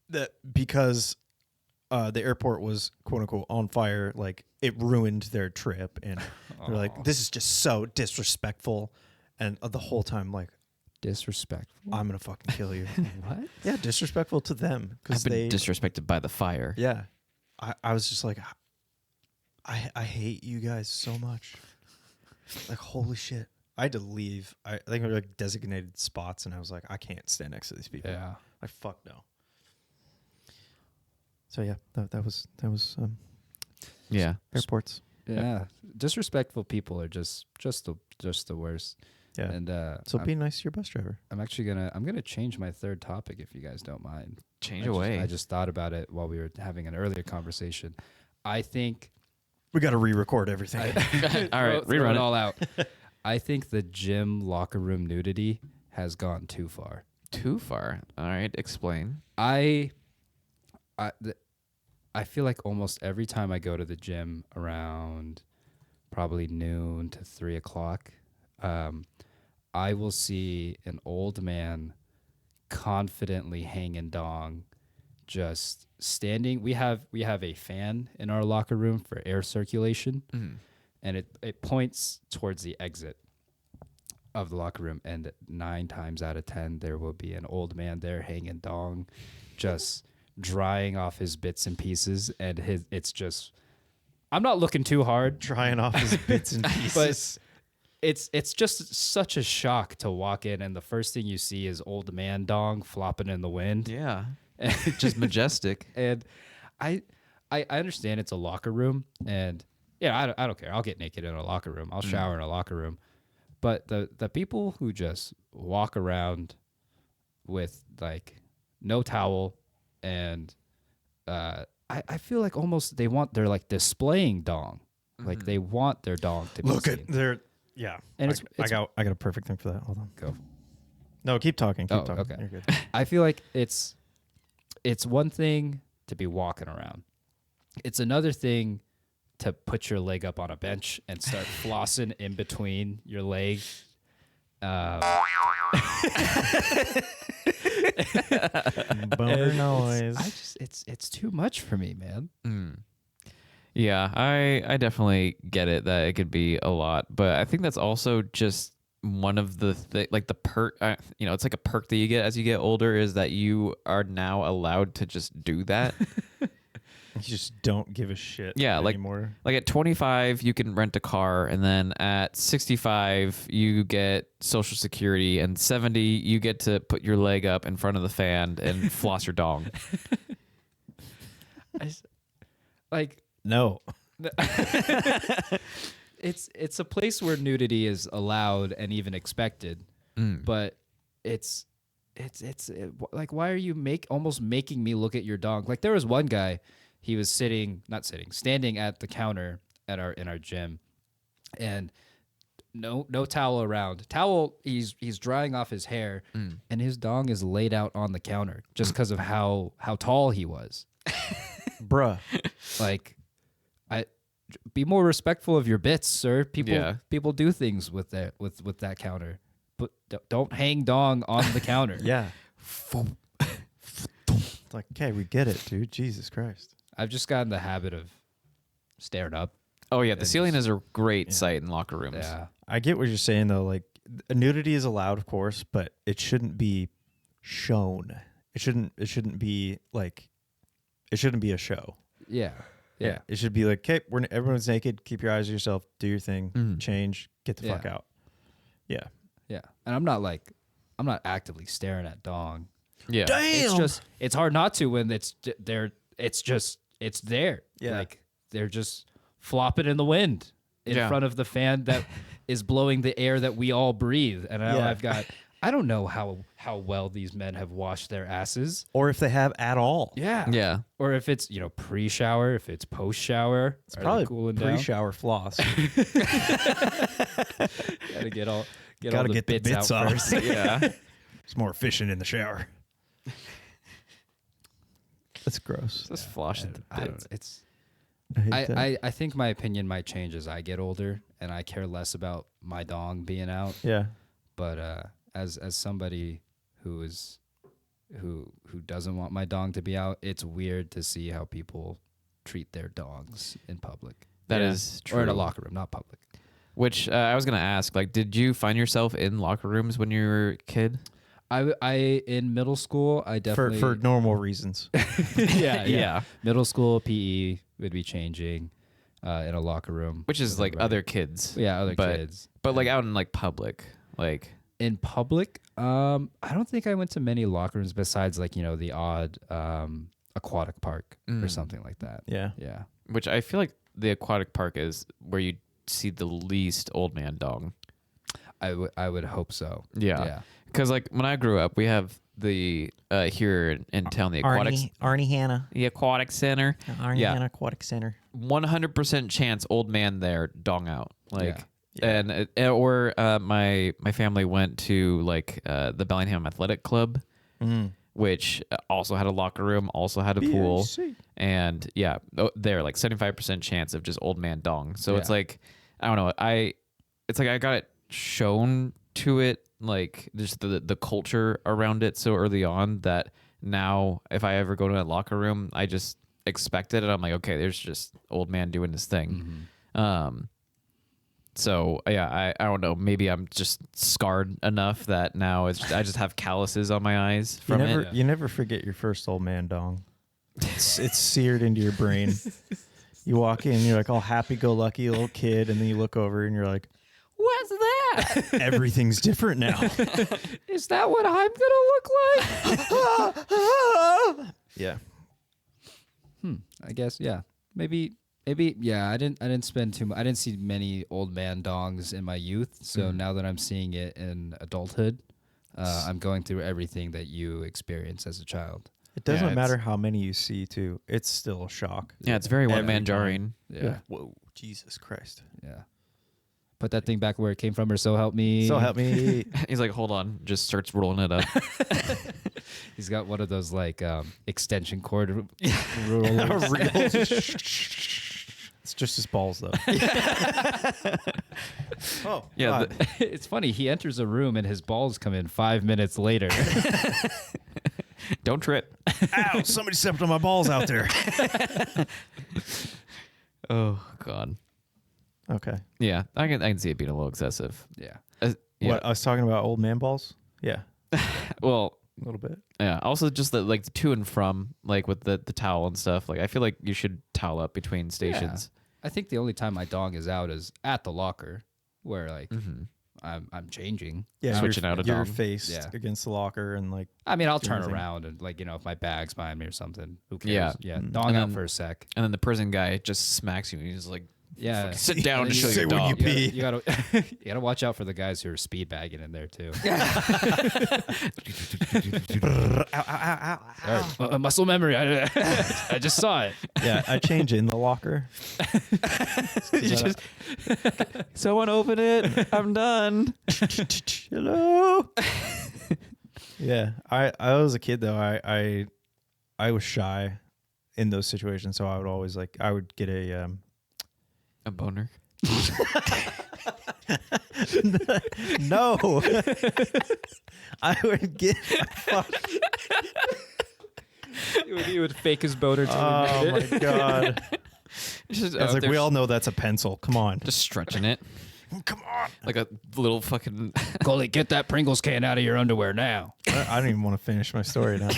that because the airport was quote unquote on fire, like it ruined their trip, and they're like, "This is just so disrespectful," and the whole time, like, disrespectful. I'm gonna fucking kill you. What? Yeah, disrespectful to them because I've been disrespected by the fire. Yeah, I was just like, I hate you guys so much. Like, holy shit. I had to leave. I think we were like designated spots, and I was like, I can't stand next to these people. Yeah. Like, fuck no. So yeah, that was Yeah. airports. Yeah. Disrespectful people are just the worst. Yeah. And so be nice to your bus driver. I'm actually gonna change my third topic if you guys don't mind. Change away. I just thought about it while we were having an earlier conversation. I think We got to re-record everything. All right, throw rerun it it. all out. I think the gym locker room nudity has gone too far. Too far. All right, explain. I feel like almost every time I go to the gym around probably noon to 3 o'clock, I will see an old man confidently hanging dong, just standing. We have a fan in our locker room for air circulation, and it points towards the exit of the locker room. And 9 times out of 10, there will be an old man there hanging dong, just drying off his bits and pieces. And it's just, I'm not looking too hard, Trying off his bits and pieces. it's just such a shock to walk in and the first thing you see is old man dong flopping in the wind. Yeah. Just majestic. And I understand it's a locker room, and yeah, I don't care. I'll get naked in a locker room. I'll shower in a locker room. But the people who just walk around with like no towel and I feel like almost they're like displaying dong. Like they want their dong to be Look seen. at their yeah. And I got a perfect thing for that. Hold on. Go. No, keep talking. Keep Oh, talking. okay. You're good. I feel like it's one thing to be walking around. It's another thing to put your leg up on a bench and start flossing in between your legs. Boner noise. It's too much for me, man. Yeah, I definitely get it that it could be a lot, but I think that's also just one of the like the perk. It's like a perk that you get as you get older is that you are now allowed to just do that. You just don't give a shit Yeah, anymore. Like at 25, you can rent a car, and then at 65, you get Social Security, and 70, you get to put your leg up in front of the fan and floss your dong. No. It's a place where nudity is allowed and even expected, but it's like, why are you almost making me look at your dong? Like there was one guy, he was standing at the counter in our gym, and no towel around. Towel, he's drying off his hair, and his dong is laid out on the counter just because of how tall he was. Bruh. Like, be more respectful of your bits, sir. People do things with that counter, but don't hang dong on the counter. Yeah. It's like, okay, we get it, dude. Jesus Christ. I've just gotten the habit of staring up. Oh yeah, the ceiling is a great sight in locker rooms. Yeah, I get what you're saying though. Like, nudity is allowed, of course, but it shouldn't be shown. It shouldn't be like. It shouldn't be a show. yeah. It should be like, okay, everyone's naked. Keep your eyes to yourself. Do your thing. Change. Get the fuck out. Yeah. Yeah. And I'm not actively staring at dong. Yeah. Damn. It's hard not to when it's there. It's there. Yeah. Like they're just flopping in the wind in front of the fan that is blowing the air that we all breathe. And now Yeah. I don't know how well these men have washed their asses. Or if they have at all. Yeah. Yeah. Or if it's, pre-shower, if it's post-shower. It's probably pre-shower floss. Gotta get all Gotta the get the bits bits out off. first. Yeah. It's more efficient in the shower. That's gross. Just floss at the I bits. don't, it's. I hate that. I think my opinion might change as I get older, and I care less about my dong being out. Yeah. But as somebody who doesn't want my dong to be out, it's weird to see how people treat their dongs in public. That Yeah. is true. Or in a locker room, not public. Which I was gonna ask, like, did you find yourself in locker rooms when you were a kid? I in middle school, I definitely For normal reasons. yeah. Middle school PE would be changing in a locker room, Which is with like everybody. other kids. Yeah, other but- kids. But like out in like public, like In public, I don't think I went to many locker rooms besides like the odd aquatic park or something like that. Yeah. Yeah. which I feel like the aquatic park is where you see the least old man dong. I would hope so. Yeah. Yeah. Because like when I grew up, we have the here in town the aquatics, Arnie Hanna. the aquatic center. Arnie Yeah. Hanna Aquatic Center. 100% chance old man there dong out like. Yeah. And or my family went to like the Bellingham Athletic Club, which also had a locker room, also had a pool, and yeah, there like 75% chance of just old man dong. So it's Yeah. like I don't know, it's like I got it shown to it, like just the culture around it so early on that now if I ever go to a locker room, I just expect it, and I'm like, okay, there's just old man doing this thing. So yeah, I don't know. Maybe I'm just scarred enough that now I just have calluses on my eyes from it. You never forget your first old man dong. It's seared into your brain. You walk in, you're like all happy-go-lucky little kid, and then you look over and you're like, What's that? everything's different now. Is that what I'm gonna look like? Yeah. I guess yeah. Maybe yeah. I didn't spend too much. I didn't see many old man dongs in my youth. So now that I'm seeing it in adulthood, I'm going through everything that you experienced as a child. It doesn't it's- matter how many you see, too. It's still a shock. Yeah, it's very one Every man time. jarring. Yeah. Whoa, Jesus Christ. Yeah. Put that thing back where it came from, or so help me. So help me. He's like, hold on, just starts rolling it up. He's got one of those like extension cord rollers. It's just his balls, though. Oh, Yeah, God. It's funny. He enters a room and his balls come in 5 minutes later. don't trip. Ow, somebody stepped on my balls out there. Oh God. Okay. Yeah, I can see it being a little excessive. Yeah. Yeah. What, I was talking about old man balls? Yeah, Well, a little bit. yeah. Also, just the like the to and from, like with the towel and stuff. Like, I feel like you should towel up between stations. I think the only time my dong is out is at the locker, where like I'm changing. Yeah, Switching out a your dong. face Yeah. against the locker and like, I mean, I'll turn anything. around and like if my bag's behind me or something, who cares? Yeah. Yeah. Mm. Dong And out then- for a sec. And then the prison guy just smacks you, and he's like, Yeah. "Sit down and You show say your when you dog." pee. You gotta you gotta watch out for the guys who are speed bagging in there too. ow, ow, ow, ow. All right, muscle memory. I just saw it. Yeah, I change in the locker. Someone open it. I'm done. Hello. Yeah, I was a kid though. I was shy in those situations, so I would always like I would get a A boner. no. I would get He would fake his boner till oh he my made it. god. Just, It's like we all know that's a pencil. Come on. just stretching it Come on. like a little fucking. Coley, get that Pringles can out of your underwear now. I don't even want to finish my story now.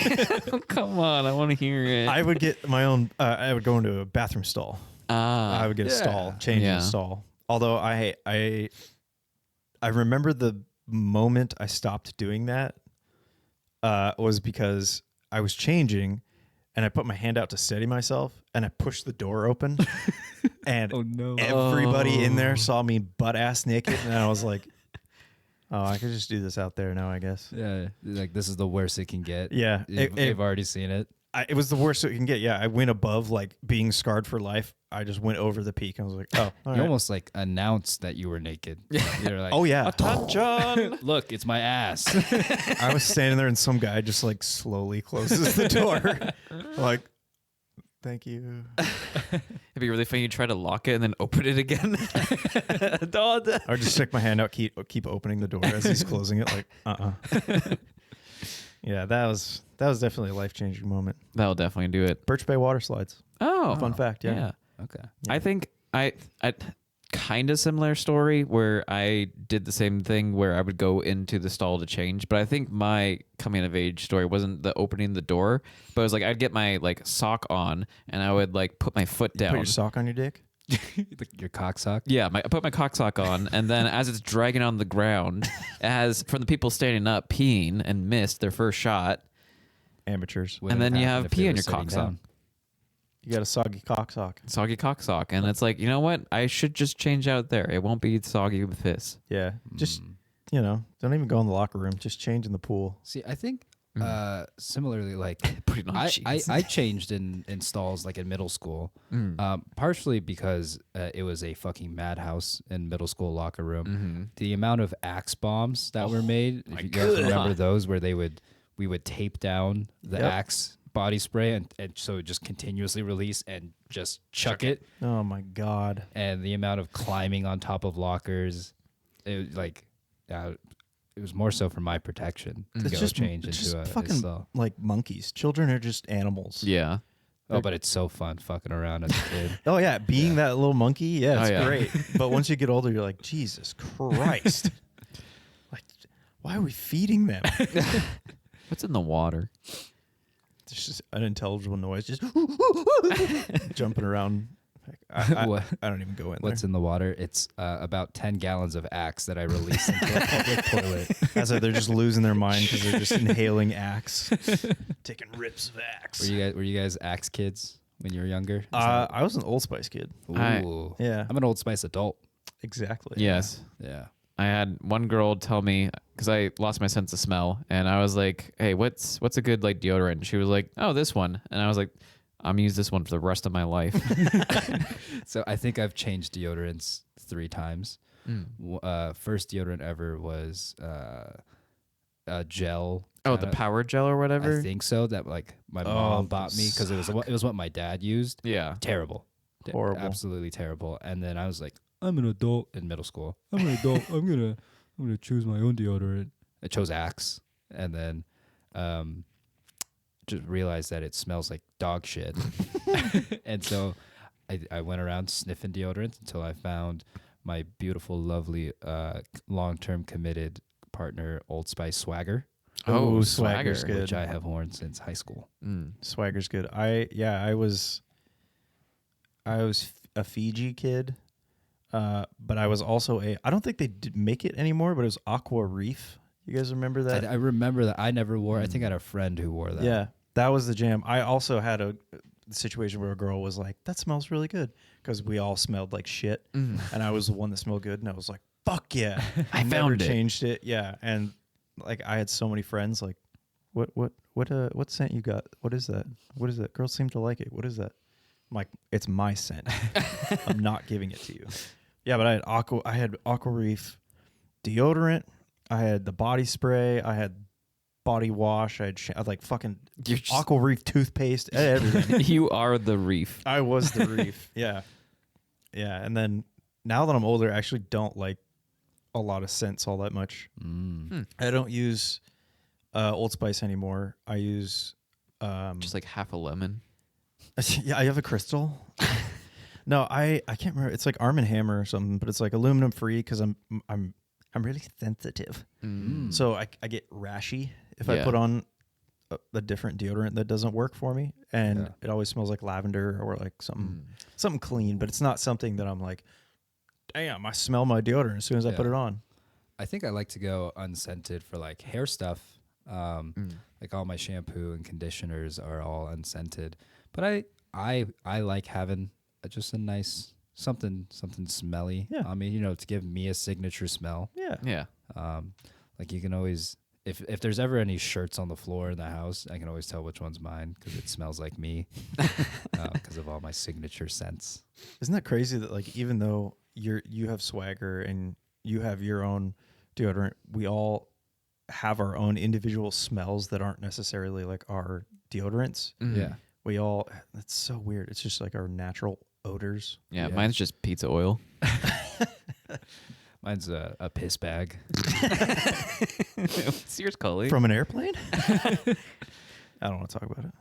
Come on, I want to hear it. I would get my own I would go into a bathroom stall. I would get a stall, change in Yeah. a stall. Although I remember the moment I stopped doing that was because I was changing and I put my hand out to steady myself and I pushed the door open and Oh no. everybody in there saw me butt ass naked and I was like, Oh, I could just do this out there now, I guess. Yeah, like this is the worst it can get. Yeah, You've already seen it. it was the worst it can get. Yeah, I went above like being scarred for life. I just went over the peak. I was like, oh, all You right. almost like announced that you were naked. You're like, Oh yeah. Attention! look, it's my ass. I was standing there and some guy just like slowly closes the door. Like, thank you. It'd be really funny. You try to lock it and then open it again. Don't. I would just stick my hand out, keep opening the door as he's closing it. Like, Yeah, that was definitely a life-changing moment. That'll definitely do it. Birch Bay water slides. Oh, Fun fact. Yeah. Okay. I think I kind of similar story where I did the same thing where I would go into the stall to change, but I think my coming of age story wasn't the opening the door, but it was like I'd get my like sock on and I would like put my foot down. Put your sock on your dick. Your cock sock. Yeah, I put my cock sock on, and then as it's dragging on the ground, as from the people standing up peeing and missed their first shot, Amateurs. and then you have if they pee were on your sitting cock sock. down. You got a soggy cock sock. Soggy cock sock, and it's like, you know what? I should just change out there. It won't be soggy with piss. Yeah. Just, don't even go in the locker room. Just change in the pool. See, I think similarly, like Put it on I changed in stalls like in middle school, partially because it was a fucking madhouse in middle school locker room. The amount of Axe bombs that were made, if you guys remember those, where we would tape down the Axe body spray and so just continuously release and just chuck it. Oh my God. And the amount of climbing on top of lockers, it was like, it was more so for my protection to go change into a fucking stall. like monkeys. Children are just animals. Yeah. Oh, but it's so fun fucking around as a kid. Oh yeah, being that little monkey, yeah, it's Oh, yeah. great. But once you get older, you're like, Jesus Christ. Like, why are we feeding them? What's in the water? It's just unintelligible noise, just jumping around. What? I don't even go in What's there. in the water? It's about 10 gallons of Axe that I release into a public toilet. As if they're just losing their mind because they're just inhaling Axe, taking rips of Axe. Were you guys Axe kids when you were younger? I was an Old Spice kid. Ooh. Yeah, I'm an Old Spice adult. exactly. Yes. Yeah. I had one girl tell me, because I lost my sense of smell, and I was like, hey, what's a good like deodorant? And she was like, oh, this one. And I was like, I'm gonna use this one for the rest of my life. So I think I've changed deodorants 3 times. First deodorant ever was a gel. Oh, the power gel or whatever? I think so. That like my mom bought me because it was what my dad used. Yeah. Terrible. Horrible. Absolutely terrible. And then I was like, I'm an adult in middle school. I'm an adult. I'm gonna choose my own deodorant. I chose Axe, and then just realized that it smells like dog shit. And so I went around sniffing deodorants until I found my beautiful, lovely, long-term committed partner, Old Spice Swagger. Oh, Swagger's Swagger. good. Which I have worn since high school. Swagger's good. I was a Fiji kid, but I was also I don't think they did make it anymore, but it was Aqua Reef. You guys remember that? I remember that. I never wore. I think I had a friend who wore that. Yeah, that was the jam. I also had a situation where a girl was like, "That smells really good," because we all smelled like shit, and I was the one that smelled good, and I was like, "Fuck yeah!" I never found it. changed it. Yeah, and like I had so many friends like, what scent you got? What is that? What is that? Girls seem to like it. What is that? I'm like, it's my scent. I'm not giving it to you. Yeah, but I had Aqua Reef deodorant. I had the body spray. I had body wash. I had like fucking You're just- Aqua Reef toothpaste. I had everything. You are the reef. I was the Reef. Yeah. Yeah. And then now that I'm older, I actually don't like a lot of scents all that much. I don't use Old Spice anymore. I use Just like half a lemon. yeah, I have a crystal. No, I can't remember. It's like Arm & Hammer or something, but it's like aluminum free because I'm really sensitive. So I get rashy if I Yeah. put on a different deodorant that doesn't work for me, and it always smells like lavender or like something clean. But it's not something that I'm like, damn, I smell my deodorant as soon as I put it on. I think I like to go unscented for like hair stuff. Like all my shampoo and conditioners are all unscented. But I like having just a nice something smelly on me, to give me a signature smell. Yeah. Yeah. Like you can always, if there's ever any shirts on the floor in the house, I can always tell which one's mine because it smells like me because of all my signature scents. Isn't that crazy that like even though you have swagger and you have your own deodorant, we all have our own individual smells that aren't necessarily like our deodorants. Yeah. We all, that's so weird. It's just like our natural odors. Yeah, mine's just pizza oil. Mine's a piss bag. What's yours, Coley? From an airplane? I don't want to talk about it.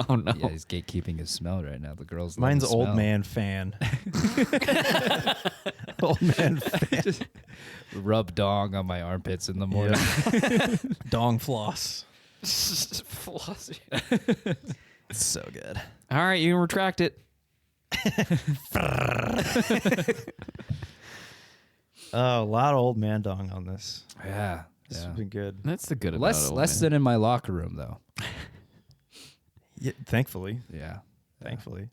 Oh, no. Yeah, he's gatekeeping his smell right now. The girls. Mine's love the old smell. man fan. Old man fan. Rub dong on my armpits in the morning. Dong floss. Floss. It's so good. All right, you can retract it. Oh, a lot of old man dong on this. Yeah. This has been good. That's the good about Less it. less than in my locker room though. Yeah, thankfully. Yeah. Thankfully.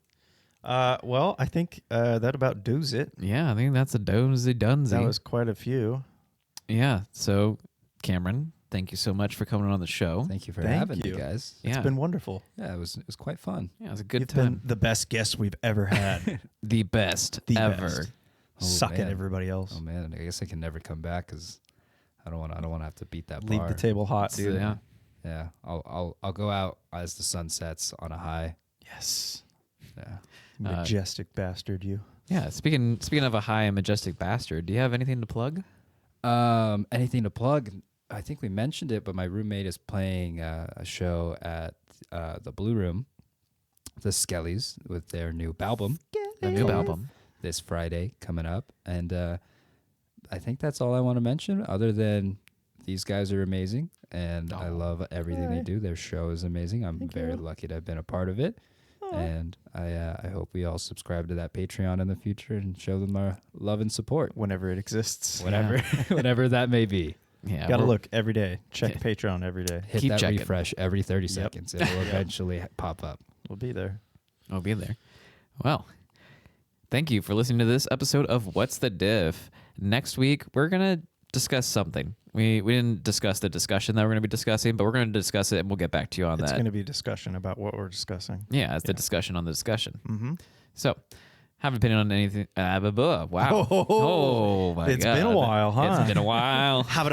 Well, I think that about does it. Yeah, I think that's a dozy dunzy. That was quite a few. Yeah. So, Cameron, thank you so much for coming on the show. Thank you for Thank having you. me, guys. Yeah. It's been wonderful. Yeah, it was quite fun. Yeah, it was a good You've time. been the best guest we've ever had. The best The ever. best. Oh, Sucking man. everybody else. Oh man, I guess I can never come back because I don't want to have to beat that Leave bar. the table hot, dude. Yeah. Yeah, I'll go out as the sun sets on a high. Yes. Yeah. Majestic bastard, you. Yeah. Speaking of a high and majestic bastard, do you have anything to plug? Anything to plug? I think we mentioned it, but my roommate is playing a show at the Blue Room, the Skellies, with their new album. The new album. This Friday coming up, and I think that's all I want to mention. Other than these guys are amazing, and I love everything they do. Their show is amazing. I'm very lucky to have been a part of it, and I hope we all subscribe to that Patreon in the future and show them our love and support Whenever it exists. whenever whenever that may be. Yeah. Gotta we're- look every day. Check Patreon every day. Hit Keep that checking. refresh every 30 seconds. It will eventually pop up. We'll be there. I'll be there. Well, thank you for listening to this episode of What's the Diff. Next week, we're going to discuss something. We didn't discuss the discussion that we're going to be discussing, but we're going to discuss it and we'll get back to you on It's that. going to be a discussion about what we're discussing. Yeah, it's the discussion on the discussion. Mm-hmm. So, have an opinion on anything. Wow. Oh, My it's God. been a while, huh? It's been a while. Have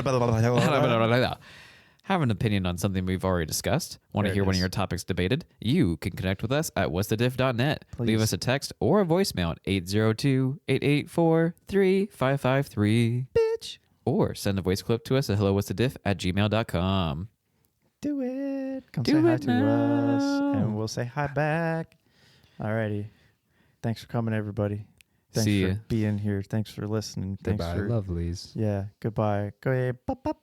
an opinion on something we've already discussed. Want There to it hear one of is. your topics debated? You can connect with us at what'sthediff.net. Leave Please. us a text or a voicemail at 802-884-3553. Bitch. Or send a voice clip to us at hellowhat'sthediff@gmail.com. Do it. Come Do say hi it to us, now. and we'll say hi back. Alrighty. Thanks for coming, everybody. Thanks See for ya. being here. Thanks for listening. Thanks Goodbye, for lovelies. Yeah. Goodbye. Go ahead. Pop, pop.